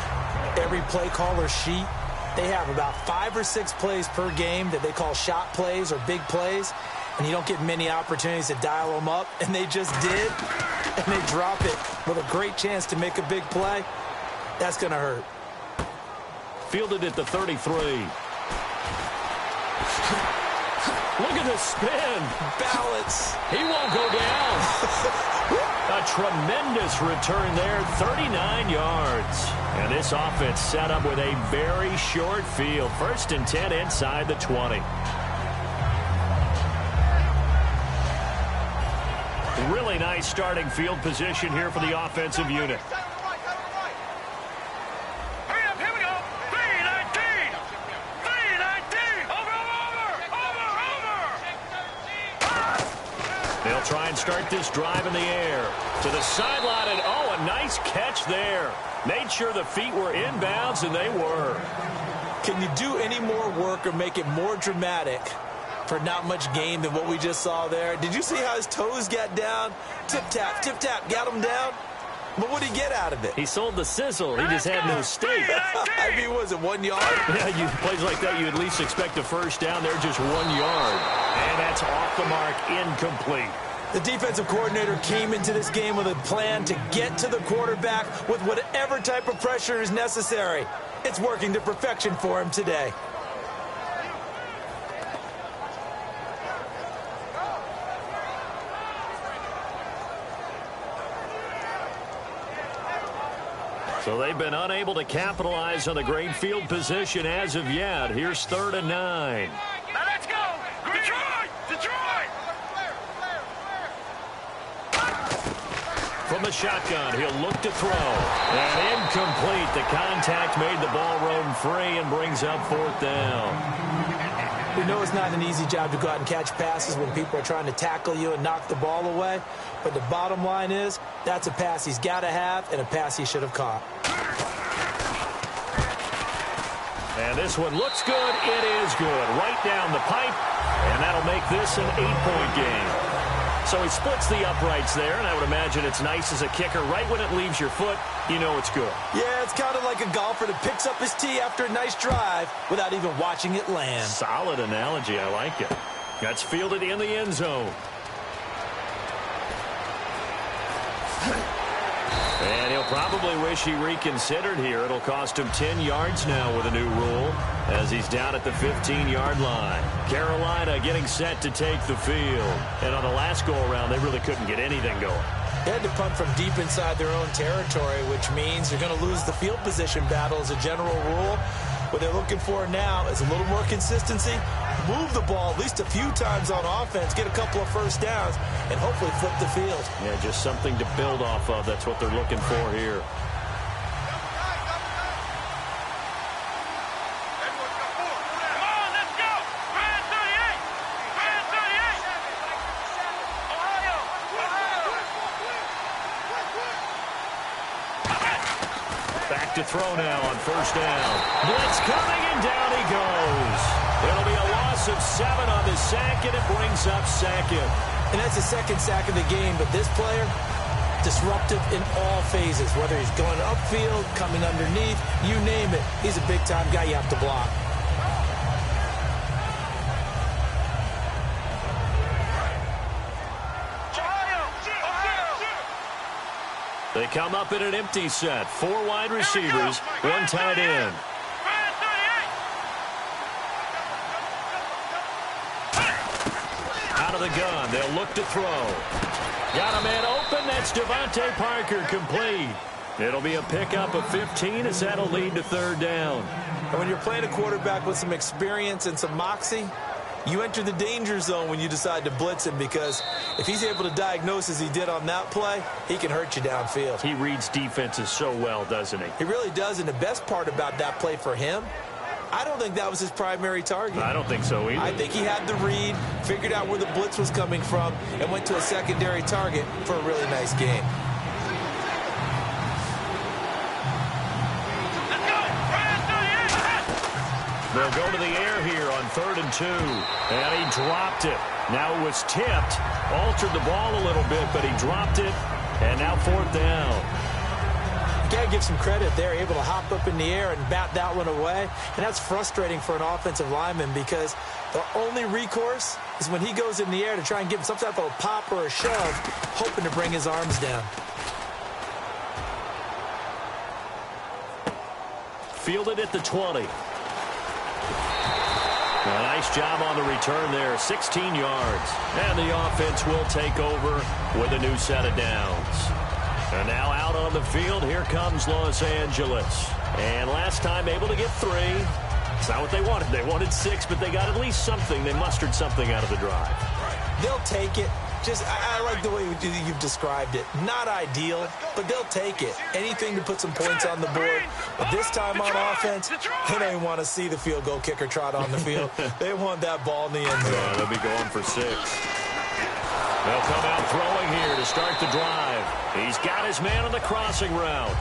every play caller sheet, they have about 5 or 6 plays per game that they call shot plays or big plays. And you don't get many opportunities to dial them up. And they just did. And they drop it with a great chance to make a big play. That's going to hurt. Fielded at the 33. Look at the spin. Balance. He won't go down. A tremendous return there, 39 yards. And this offense set up with a very short field. 1st and 10 inside the 20. Really nice starting field position here for the offensive unit. They'll try and start this drive in the air. To the sideline, and oh, a nice catch there. Made sure the feet were inbounds, and they were. Can you do any more work or make it more dramatic for not much gain than what we just saw there. Did you see how his toes got down? Tip-tap, got him down. But what did he get out of it? He sold the sizzle. He just had no steak. I mean, was it 1 yard? Yeah, plays like that, you at least expect a first down. They're just 1 yard. And that's off the mark, incomplete. The defensive coordinator came into this game with a plan to get to the quarterback with whatever type of pressure is necessary. It's working to perfection for him today. So they've been unable to capitalize on the great field position as of yet. Here's 3rd and 9. Now let's go! Detroit! Detroit! From the shotgun, he'll look to throw. And incomplete. The contact made the ball roam free and brings up 4th down. We know it's not an easy job to go out and catch passes when people are trying to tackle you and knock the ball away. But the bottom line is, that's a pass he's got to have and a pass he should have caught. And this one looks good. It is good. Right down the pipe. And that'll make this an 8-point game. So he splits the uprights there, and I would imagine it's nice as a kicker. Right when it leaves your foot, you know it's good. Yeah, it's kind of like a golfer that picks up his tee after a nice drive without even watching it land. Solid analogy. I like it. That's fielded in the end zone. And he'll probably wish he reconsidered here. It'll cost him 10 yards now with a new rule as he's down at the 15-yard line. Carolina getting set to take the field. And on the last go-around, they really couldn't get anything going. They had to punt from deep inside their own territory, which means you're going to lose the field position battle as a general rule. What they're looking for now is a little more consistency, move the ball at least a few times on offense, get a couple of first downs, and hopefully flip the field. Yeah, just something to build off of. That's what they're looking for here. To throw now on 1st down. Blitz coming, and down he goes. It'll be a loss of 7 on the sack, and it brings up 2nd. And that's the 2nd sack of the game, but this player, disruptive in all phases, whether he's going upfield, coming underneath, you name it. He's a big-time guy you have to block. They come up in an empty set. 4 wide receivers, 1 tight end. Out of the gun, they'll look to throw. Got a man open. That's Devontae Parker, complete. It'll be a pickup of 15 as that'll lead to 3rd down. And when you're playing a quarterback with some experience and some moxie, you enter the danger zone when you decide to blitz him, because if he's able to diagnose as he did on that play, he can hurt you downfield. He reads defenses so well, doesn't he? He really does, and the best part about that play for him, I don't think that was his primary target. I don't think so either. I think he had the read, figured out where the blitz was coming from, and went to a secondary target for a really nice game. They'll go to the air here on 3rd and 2. And he dropped it. Now it was tipped. Altered the ball a little bit, but he dropped it. And now 4th down. You got to give some credit. They're able to hop up in the air and bat that one away. And that's frustrating for an offensive lineman, because the only recourse is when he goes in the air to try and give him some type of a pop or a shove, hoping to bring his arms down. Fielded at the 20. A nice job on the return there, 16 yards. And the offense will take over with a new set of downs. And now out on the field, here comes Los Angeles. And last time able to get 3. It's not what they wanted. They wanted 6, but they got at least something. They mustered something out of the drive. They'll take it. I like the way you've described it. Not ideal, but they'll take it. Anything to put some points on the board. But this time on offense, they don't even want to see the field goal kicker trot on the field. They want that ball in the end zone. Yeah, they'll be going for 6. They'll come out throwing here to start the drive. He's got his man on the crossing route.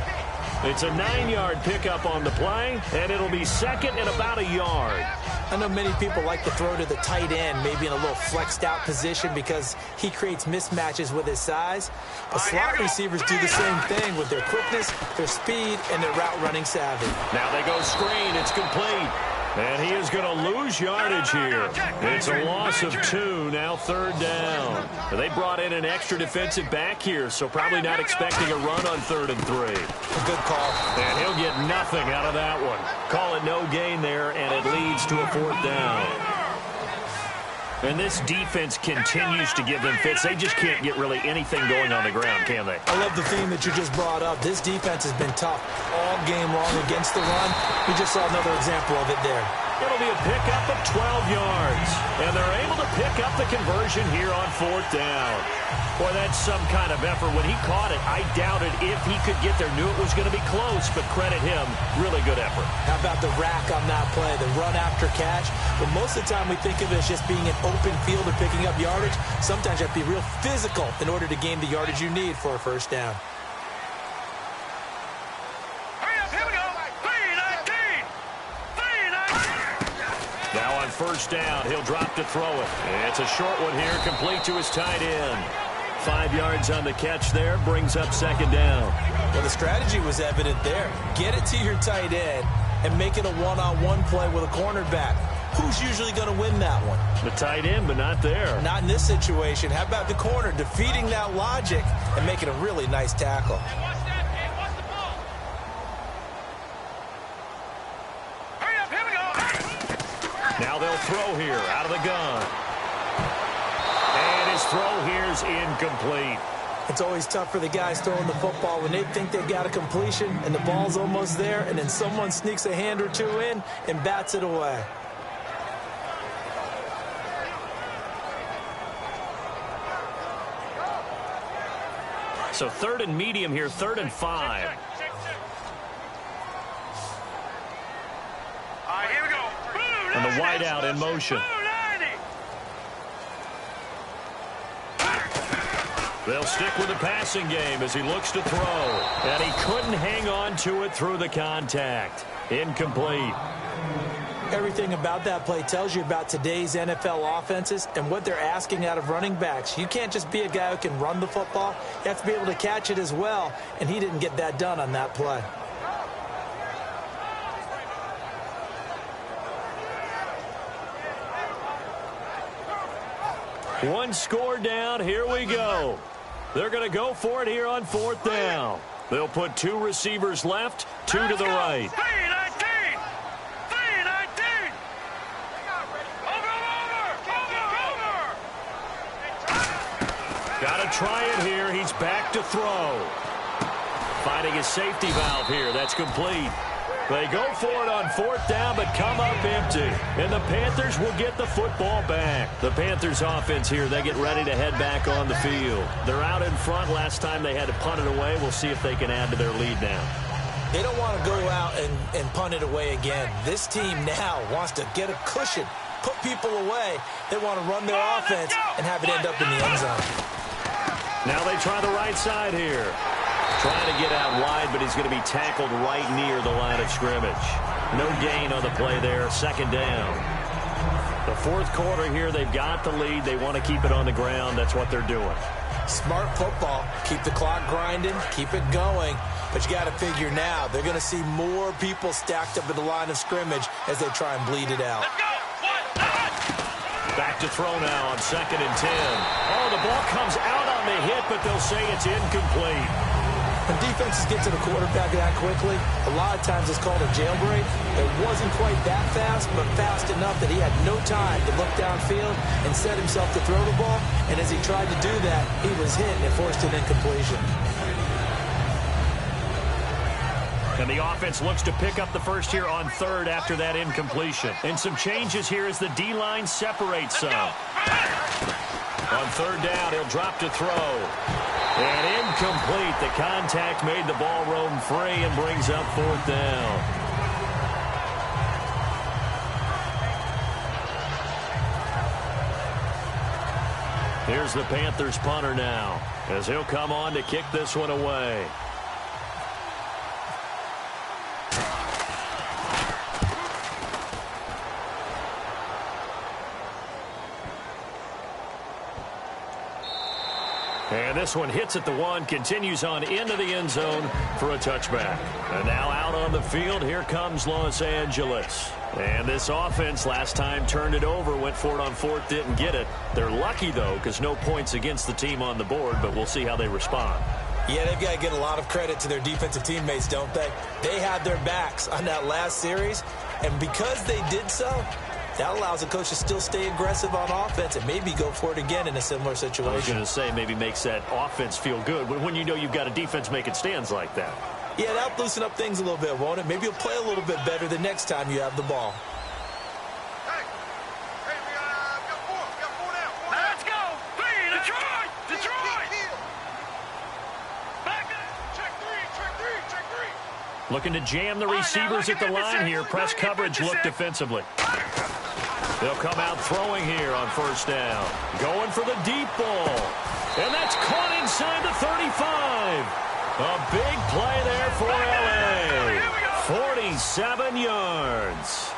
It's a 9-yard pickup on the play, and it'll be second and about a yard. I know many people like to throw to the tight end, maybe in a little flexed out position because he creates mismatches with his size. But slot receivers do the same thing with their quickness, their speed, and their route running savvy. Now they go screen. It's complete. And he is going to lose yardage here. It's a loss of 2, now third down. They brought in an extra defensive back here, so probably not expecting a run on 3rd and 3. A good call. And he'll get nothing out of that one. Call it no gain there, and it leads to a 4th down. And this defense continues to give them fits. They just can't get really anything going on the ground, can they? I love the theme that you just brought up. This defense has been tough all game long against the run. We just saw another example of it there. It'll be a pickup of 12 yards. And they're able to pick up the conversion here on 4th down. Boy, that's some kind of effort. When he caught it, I doubted if he could get there. Knew it was going to be close, but credit him. Really good effort. How about the rack on that play, the run after catch? But most of the time we think of it as just being an open field or picking up yardage. Sometimes you have to be real physical in order to gain the yardage you need for a 1st down. Hurry up, here we go. 3-19. 3-19. Now on 1st down, he'll drop to throw it. It's a short one here, complete to his tight end. 5 yards on the catch there, brings up 2nd down. Well, the strategy was evident there. Get it to your tight end and make it a one-on-one play with a cornerback. Who's usually going to win that one? The tight end, but not there. Not in this situation. How about the corner defeating that logic and making a really nice tackle? Hey, watch that. Hey, watch the ball. Hurry up, here we go. Now they'll throw here out of the gun. And his throw here's incomplete. It's always tough for the guys throwing the football when they think they got a completion and the ball's almost there, and then someone sneaks a hand or two in and bats it away. So 3rd and medium here, 3rd and 5. All right, here we go. And the wideout in motion. They'll stick with the passing game as he looks to throw. And he couldn't hang on to it through the contact. Incomplete. Everything about that play tells you about today's NFL offenses and what they're asking out of running backs. You can't just be a guy who can run the football. You have to be able to catch it as well, and he didn't get that done on that play. One score down. Here we go. They're going to go for it here on 4th down. They'll put 2 receivers left, 2 to the right. 3-19. 3-19. Over. Got to try it here. He's back to throw. Finding his safety valve here. That's complete. They go for it on 4th down, but come up empty. And the Panthers will get the football back. The Panthers offense here, they get ready to head back on the field. They're out in front. Last time they had to punt it away. We'll see if they can add to their lead now. They don't want to go out and punt it away again. This team now wants to get a cushion, put people away. They want to run their offense and have it end up in the end zone. Now they try the right side here. Trying to get out wide, but he's going to be tackled right near the line of scrimmage. No gain on the play there. 2nd down. The 4th quarter here, they've got the lead. They want to keep it on the ground. That's what they're doing. Smart football. Keep the clock grinding. Keep it going. But you got to figure now, they're going to see more people stacked up at the line of scrimmage as they try and bleed it out. Back to throw now on 2nd and 10. Oh, the ball comes out on the hit, but they'll say it's incomplete. When defenses get to the quarterback that quickly, a lot of times it's called a jailbreak. It wasn't quite that fast, but fast enough that he had no time to look downfield and set himself to throw the ball. And as he tried to do that, he was hit and it forced an incompletion. And the offense looks to pick up the first here on 3rd after that incompletion. And some changes here as the D-line separates some. On 3rd down, he'll drop to throw. And incomplete. The contact made the ball roam free and brings up 4th down. Here's the Panthers punter now as he'll come on to kick this one away. And this one hits at the 1, continues on into the end zone for a touchback. And now out on the field, here comes Los Angeles. And this offense last time turned it over, went for it on 4th, didn't get it. They're lucky, though, because no points against the team on the board, but we'll see how they respond. Yeah, they've got to get a lot of credit to their defensive teammates, don't they? They had their backs on that last series, and because they did so, that allows the coach to still stay aggressive on offense and maybe go for it again in a similar situation. I was going to say maybe makes that offense feel good when you know you've got a defense making stands like that. Yeah, that'll loosen up things a little bit, won't it? Maybe you'll play a little bit better the next time you have the ball. Hey, we got four now. Let's go. 3, Detroit. Back up. Check three. Looking to jam the receivers at the line here. Press coverage look defensively. They'll come out throwing here on 1st down. Going for the deep ball. And that's caught inside the 35. A big play there for L.A. 47 yards.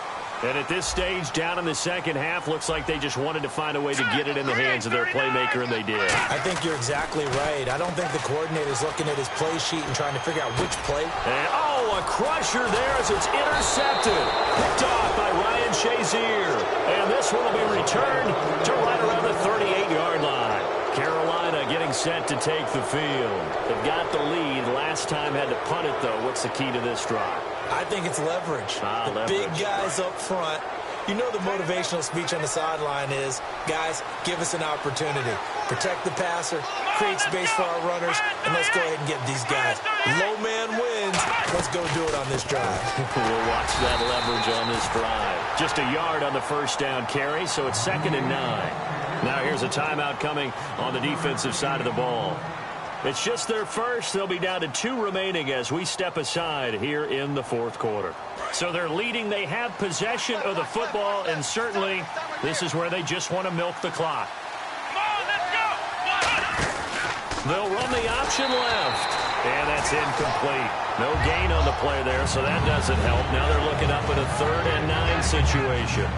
And at this stage, down in the second half, looks like they just wanted to find a way to get it in the hands of their playmaker, and they did. I think you're exactly right. I don't think the coordinator's looking at his play sheet and trying to figure out which play. And, a crusher there as it's intercepted. Picked off by Ryan Shazier. And this one will be returned to right around the 38-yard line. Carolina getting set to take the field. They've got the lead. Last time had to punt it, though. What's the key to this drive? I think it's leverage. Big guys up front. You know the motivational speech on the sideline is, guys, give us an opportunity. Protect the passer, create space for our runners, and let's go ahead and get these guys. Low man wins. Let's go do it on this drive. We'll watch that leverage on this drive. Just a yard on the 1st down carry, so it's 2nd and 9. Now here's a timeout coming on the defensive side of the ball. It's just their first. They'll be down to 2 remaining as we step aside here in the 4th quarter. So they're leading. They have possession of the football, and certainly this is where they just want to milk the clock. They'll run the option left, and that's incomplete. No gain on the play there, so that doesn't help. Now they're looking up at a 3rd and 9 situation.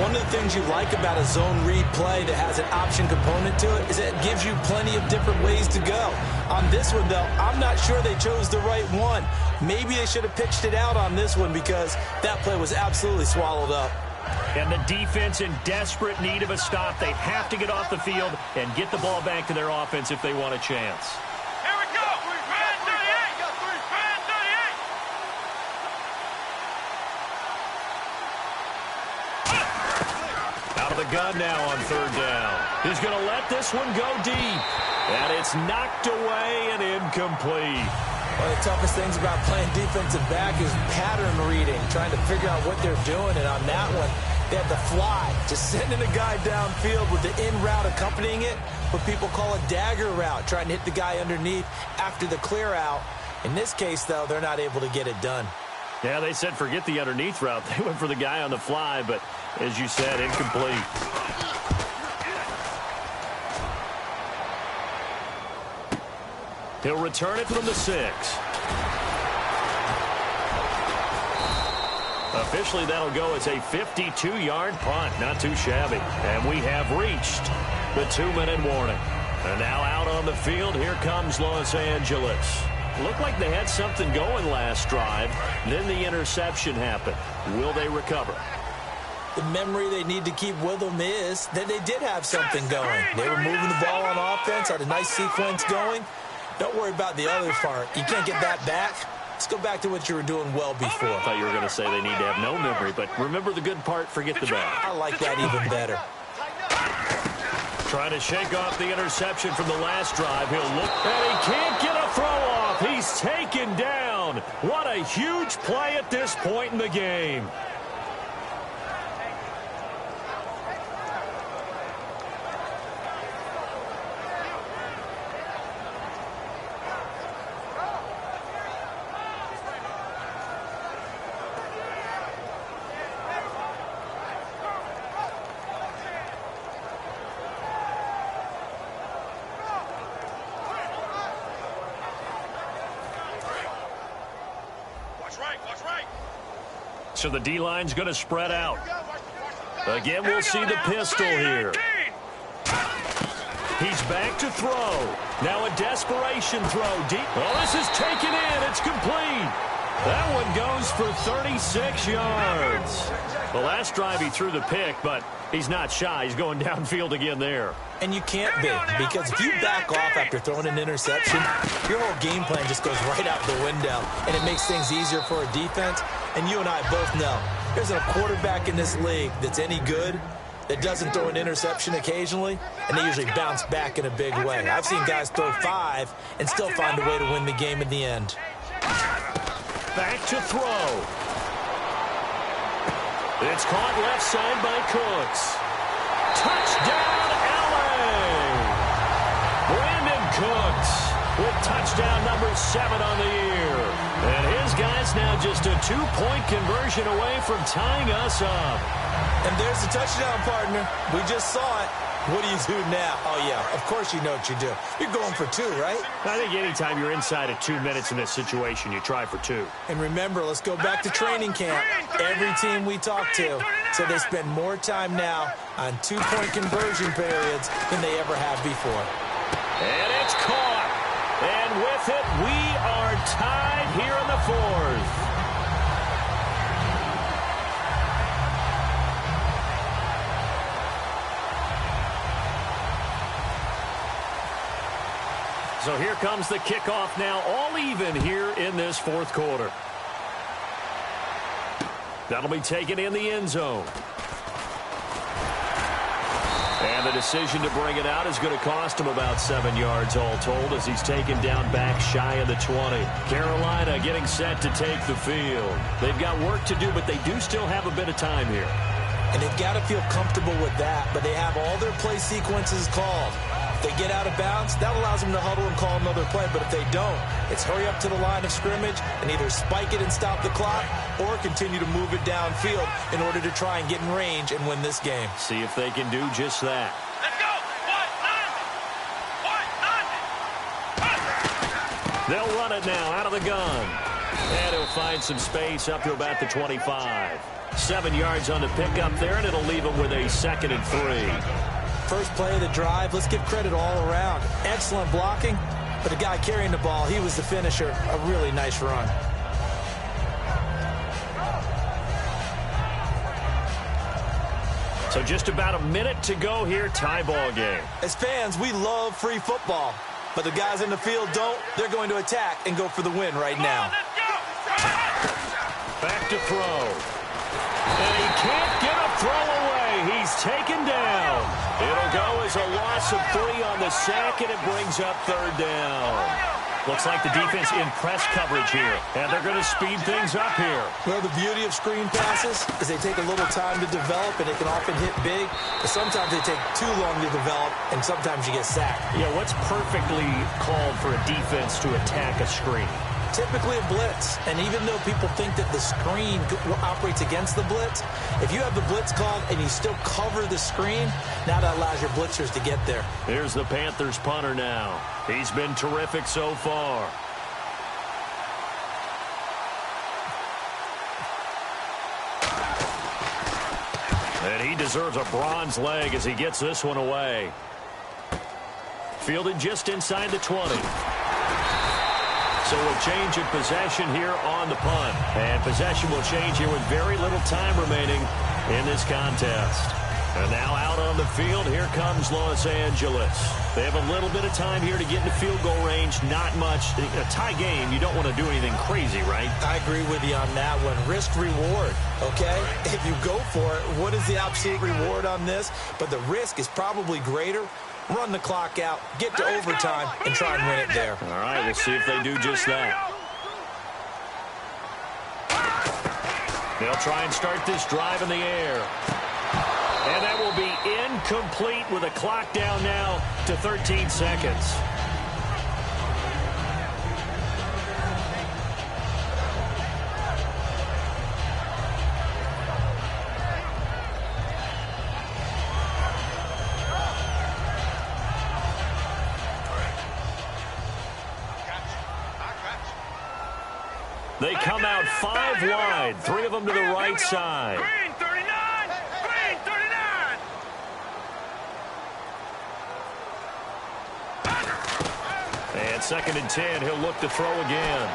One of the things you like about a zone read play that has an option component to it is that it gives you plenty of different ways to go. On this one, though, I'm not sure they chose the right one. Maybe they should have pitched it out on this one because that play was absolutely swallowed up. And the defense in desperate need of a stop. They have to get off the field and get the ball back to their offense if they want a chance. Here we go. Red 38. Red 38. Out of the gun now on 3rd down. He's going to let this one go deep. And it's knocked away and incomplete. One of the toughest things about playing defensive back is pattern reading, trying to figure out what they're doing. And on that one, they had the fly, just sending a guy downfield with the in route accompanying it, what people call a dagger route, trying to hit the guy underneath after the clear out. In this case, though, they're not able to get it done. Yeah, they said forget the underneath route. They went for the guy on the fly, but as you said, incomplete. He'll return it from the 6. Officially, that'll go as a 52-yard punt. Not too shabby. And we have reached the 2-minute warning. And now out on the field, here comes Los Angeles. Looked like they had something going last drive. Then the interception happened. Will they recover? The memory they need to keep with them is that they did have something going. They were moving the ball on offense, had a nice sequence going. Don't worry about the other part. You can't get that back. Let's go back to what you were doing well before. I thought you were going to say they need to have no memory, but remember the good part, forget the bad. I like that even better. Trying to shake off the interception from the last drive. He'll look, and he can't get a throw off. He's taken down. What a huge play at this point in the game. So the D-line's going to spread out. Again, we'll see the pistol here. He's back to throw. Now a desperation throw deep. Oh, this is taken in. It's complete. That one goes for 36 yards. The last drive he threw the pick, but he's not shy. He's going downfield again there. And you can't be, because if you back off after throwing an interception, your whole game plan just goes right out the window, and it makes things easier for a defense. And you and I both know there's a quarterback in this league that's any good that doesn't throw an interception occasionally, and they usually bounce back in a big way. I've seen guys throw 5 and still find a way to win the game in the end. Back to throw. It's caught left side by Cooks. Touchdown, L.A. Brandon Cooks with touchdown number 7 on the year. And his guy's now just a 2-point conversion away from tying us up. And there's the touchdown, partner. We just saw it. What do you do now? Oh, yeah, of course you know what you do. You're going for 2, right? I think anytime you're inside of 2 minutes in this situation, you try for 2. And remember, let's go back to training camp. Every team we talk to said they spend more time now on 2-point conversion periods than they ever have before. And it's caught. And with it, we are tied here in the 4th. So here comes the kickoff now, all even here in this 4th quarter. That'll be taken in the end zone. And the decision to bring it out is going to cost him about 7 yards all told as he's taken down back shy of the 20. Carolina getting set to take the field. They've got work to do, but they do still have a bit of time here. And they've got to feel comfortable with that, but they have all their play sequences called. If they get out of bounds, that allows them to huddle and call another play. But if they don't, it's hurry up to the line of scrimmage and either spike it and stop the clock or continue to move it downfield in order to try and get in range and win this game. See if they can do just that. Let's go. They'll run it now out of the gun. And he'll find some space up to about the 25. 7 yards on the pickup there, and it'll leave him with a 2nd and 3. First play of the drive, let's give credit all around. Excellent blocking, but the guy carrying the ball, he was the finisher. A really nice run. So just about a minute to go here, tie ball game. As fans, we love free football, but the guys in the field don't. They're going to attack and go for the win right now. Back to throw. And he can't get a throw away. He's taken down. It'll go as a loss of 3 on the sack, and it brings up 3rd down. Looks like the defense in press coverage here, and they're going to speed things up here. Well, the beauty of screen passes is they take a little time to develop, and they can often hit big, but sometimes they take too long to develop, and sometimes you get sacked. Yeah, what's perfectly called for a defense to attack a screen? Typically a blitz, and even though people think that the screen operates against the blitz, if you have the blitz called and you still cover the screen, now that allows your blitzers to get there. Here's the Panthers punter now. He's been terrific so far. And he deserves a bronze leg as he gets this one away. Fielded just inside the 20. So a change of possession here on the punt. And possession will change here with very little time remaining in this contest. And now out on the field, here comes Los Angeles. They have a little bit of time here to get into field goal range. Not much. A tie game, you don't want to do anything crazy, right? I agree with you on that one. Risk-reward, okay? If you go for it, what is the absolute reward on this? But the risk is probably greater. Run the clock out, get to overtime, and try and win it there. All right, we'll see if they do just that. They'll try and start this drive in the air. And that will be incomplete with a clock down now to 13 seconds. They come out 5 wide, 3 of them to the right side. Green 39! Green 39! 2nd and 10. He'll look to throw again.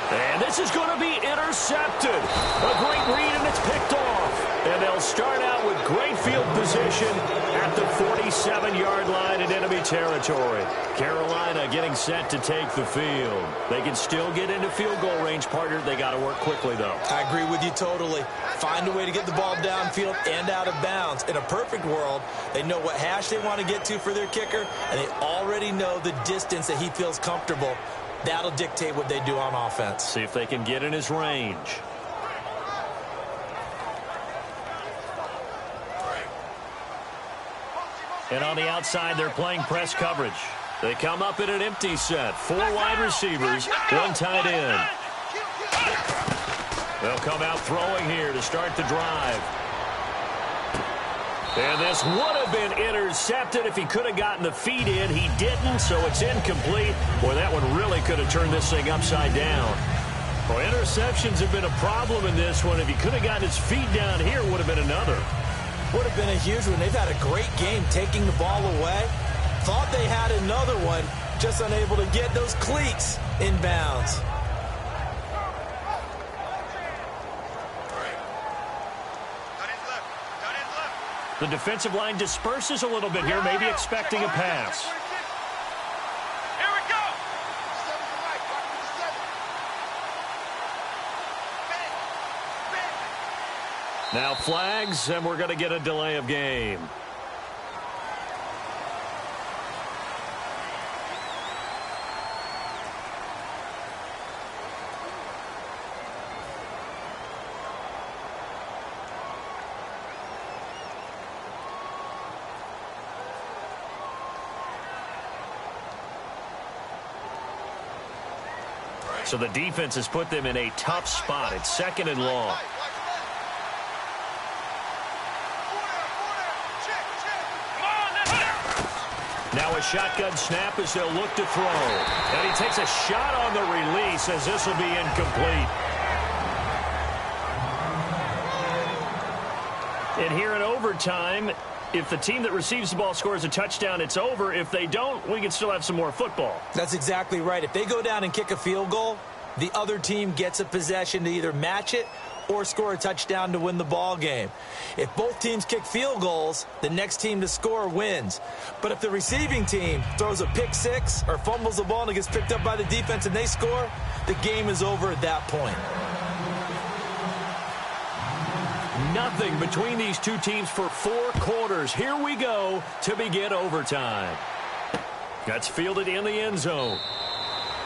And this is going to be intercepted. A great read, and it's picked off. And they'll start out with great field position at the 47-yard line in enemy territory. Carolina getting set to take the field. They can still get into field goal range, partner. They got to work quickly, though. I agree with you totally. Find a way to get the ball downfield and out of bounds. In a perfect world, they know what hash they want to get to for their kicker, and they already know the distance that he feels comfortable. That'll dictate what they do on offense. See if they can get in his range. And on the outside, they're playing press coverage. They come up in an empty set. 4 wide receivers, 1 tight end. They'll come out throwing here to start the drive. And this would have been intercepted if he could have gotten the feet in. He didn't, so it's incomplete. Boy, that one really could have turned this thing upside down. Well, interceptions have been a problem in this one. If he could have gotten his feet down here, it would have been another. Would have been a huge one. They've had a great game taking the ball away. Thought they had another one, just unable to get those cleats in bounds. The defensive line disperses a little bit here, maybe expecting a pass. Here we go. Now flags, and we're going to get a delay of game. So the defense has put them in a tough spot. It's 2nd and long. Now a shotgun snap as they'll look to throw. And he takes a shot on the release as this will be incomplete. And here in overtime, if the team that receives the ball scores a touchdown, it's over. If they don't, we can still have some more football. That's exactly right. If they go down and kick a field goal, the other team gets a possession to either match it or score a touchdown to win the ball game. If both teams kick field goals, the next team to score wins. But if the receiving team throws a pick six or fumbles the ball and it gets picked up by the defense and they score, the game is over at that point. Nothing between these two teams for 4 quarters. Here we go to begin overtime. That's fielded in the end zone.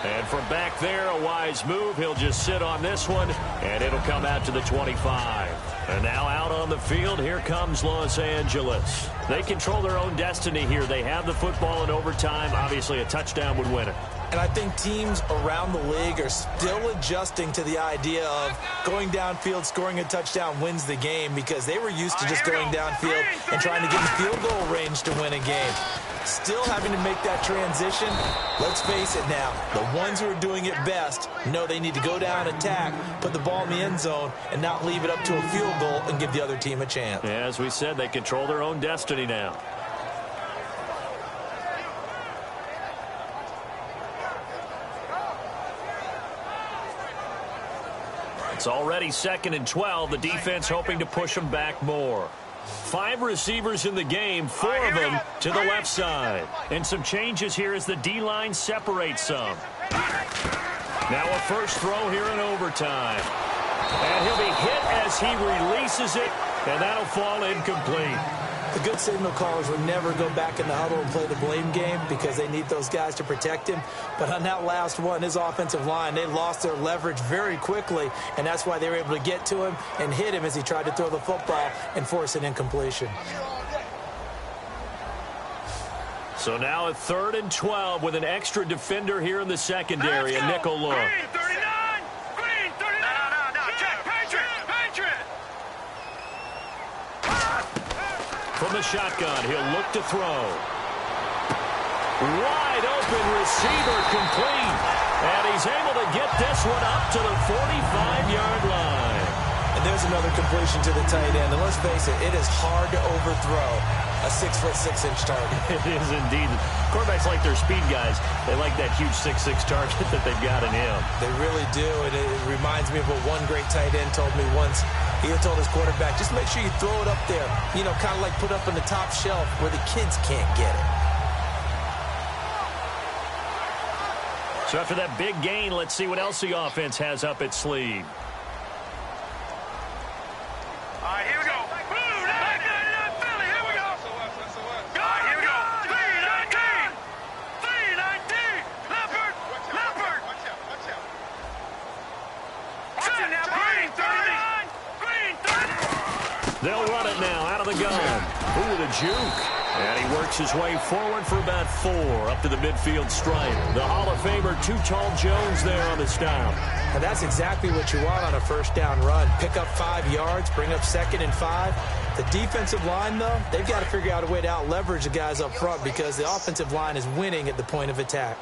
And from back there, a wise move. He'll just sit on this one, and it'll come out to the 25. And now out on the field, here comes Los Angeles. They control their own destiny here. They have the football in overtime. Obviously, a touchdown would win it. And I think teams around the league are still adjusting to the idea of going downfield, scoring a touchdown wins the game, because they were used to just going downfield and trying to get in field goal range to win a game. Still having to make that transition. Let's face it now, the ones who are doing it best know they need to go down, attack, put the ball in the end zone, and not leave it up to a field goal and give the other team a chance. Yeah, as we said, they control their own destiny now. It's already 2nd and 12. The defense hoping to push them back more. 5 receivers in the game, 4 of them to the left side. And some changes here as the D-line separates some. Now a first throw here in overtime. And he'll be hit as he releases it, and that'll fall incomplete. The good signal callers would never go back in the huddle and play the blame game because they need those guys to protect him. But on that last one, his offensive line, they lost their leverage very quickly, and that's why they were able to get to him and hit him as he tried to throw the football and force an incompletion. So now a 3rd and 12 with an extra defender here in the secondary, a nickel look. Green 39! Green 39! No, check! Patriot! From the shotgun, he'll look to throw. Wide open receiver complete. And he's able to get this one up to the 45-yard line. And there's another completion to the tight end. And let's face it, it is hard to overthrow a 6'6" target. It is indeed. Quarterbacks like their speed guys. They like that huge 6'6" target that they've got in him. They really do, and it reminds me of what one great tight end told me once. He had told his quarterback, just make sure you throw it up there, you know, kind of like put up on the top shelf where the kids can't get it. So after that big gain, let's see what else the offense has up its sleeve. All right, here we go. Philly, here we go. All right, here we go. 3-19. 3-19. Leopard. Watch out. Watch it now. Green 39. Green 30. They'll run it now out of the gun. Ooh, with a juke. And he works his way forward for about 4 up to the midfield stripe. The Hall of Famer, Too Tall Jones there on the stop. And that's exactly what you want on a first down run. Pick up 5 yards, bring up 2nd and 5. The defensive line, though, they've got to figure out a way to out-leverage the guys up front because the offensive line is winning at the point of attack.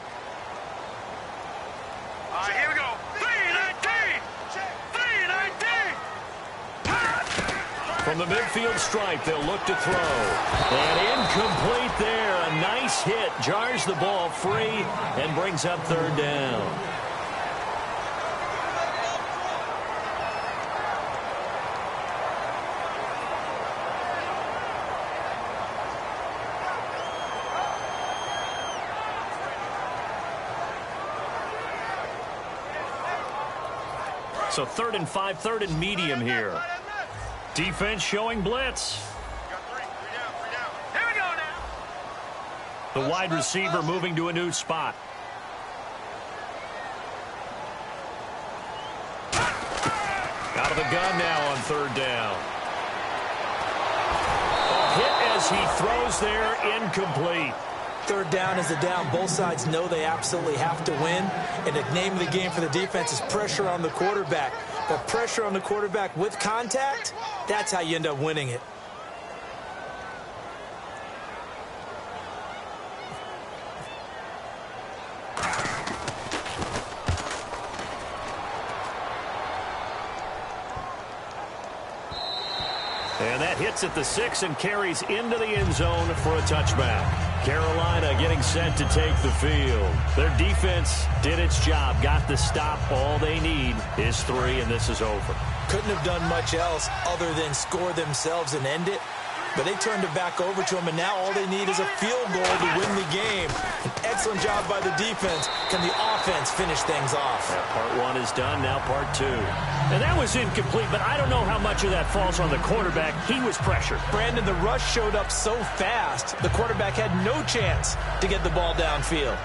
All right, here we go. 3-19. 3-19. From the midfield stripe, they'll look to throw. And incomplete there. A nice hit. Jars the ball free and brings up 3rd down. So 3rd and 5, 3rd and medium here. Defense showing blitz. Here we go now. The wide receiver moving to a new spot. Out of the gun now on 3rd down. A hit as he throws there, incomplete. 3rd down is a down. Both sides know they absolutely have to win. And the name of the game for the defense is pressure on the quarterback. But pressure on the quarterback with contact, that's how you end up winning it. And that hits at the 6 and carries into the end zone for a touchback. Carolina getting set to take the field. Their defense did its job, got the stop. All they need is 3, and this is over. Couldn't have done much else other than score themselves and end it. But they turned it back over to them, and now all they need is a field goal to win the game. An excellent job by the defense. Can the offense finish things off? Yeah, part 1 is done, now part 2. And that was incomplete, but I don't know how much of that falls on the quarterback. He was pressured. Brandon, the rush showed up so fast, the quarterback had no chance to get the ball downfield.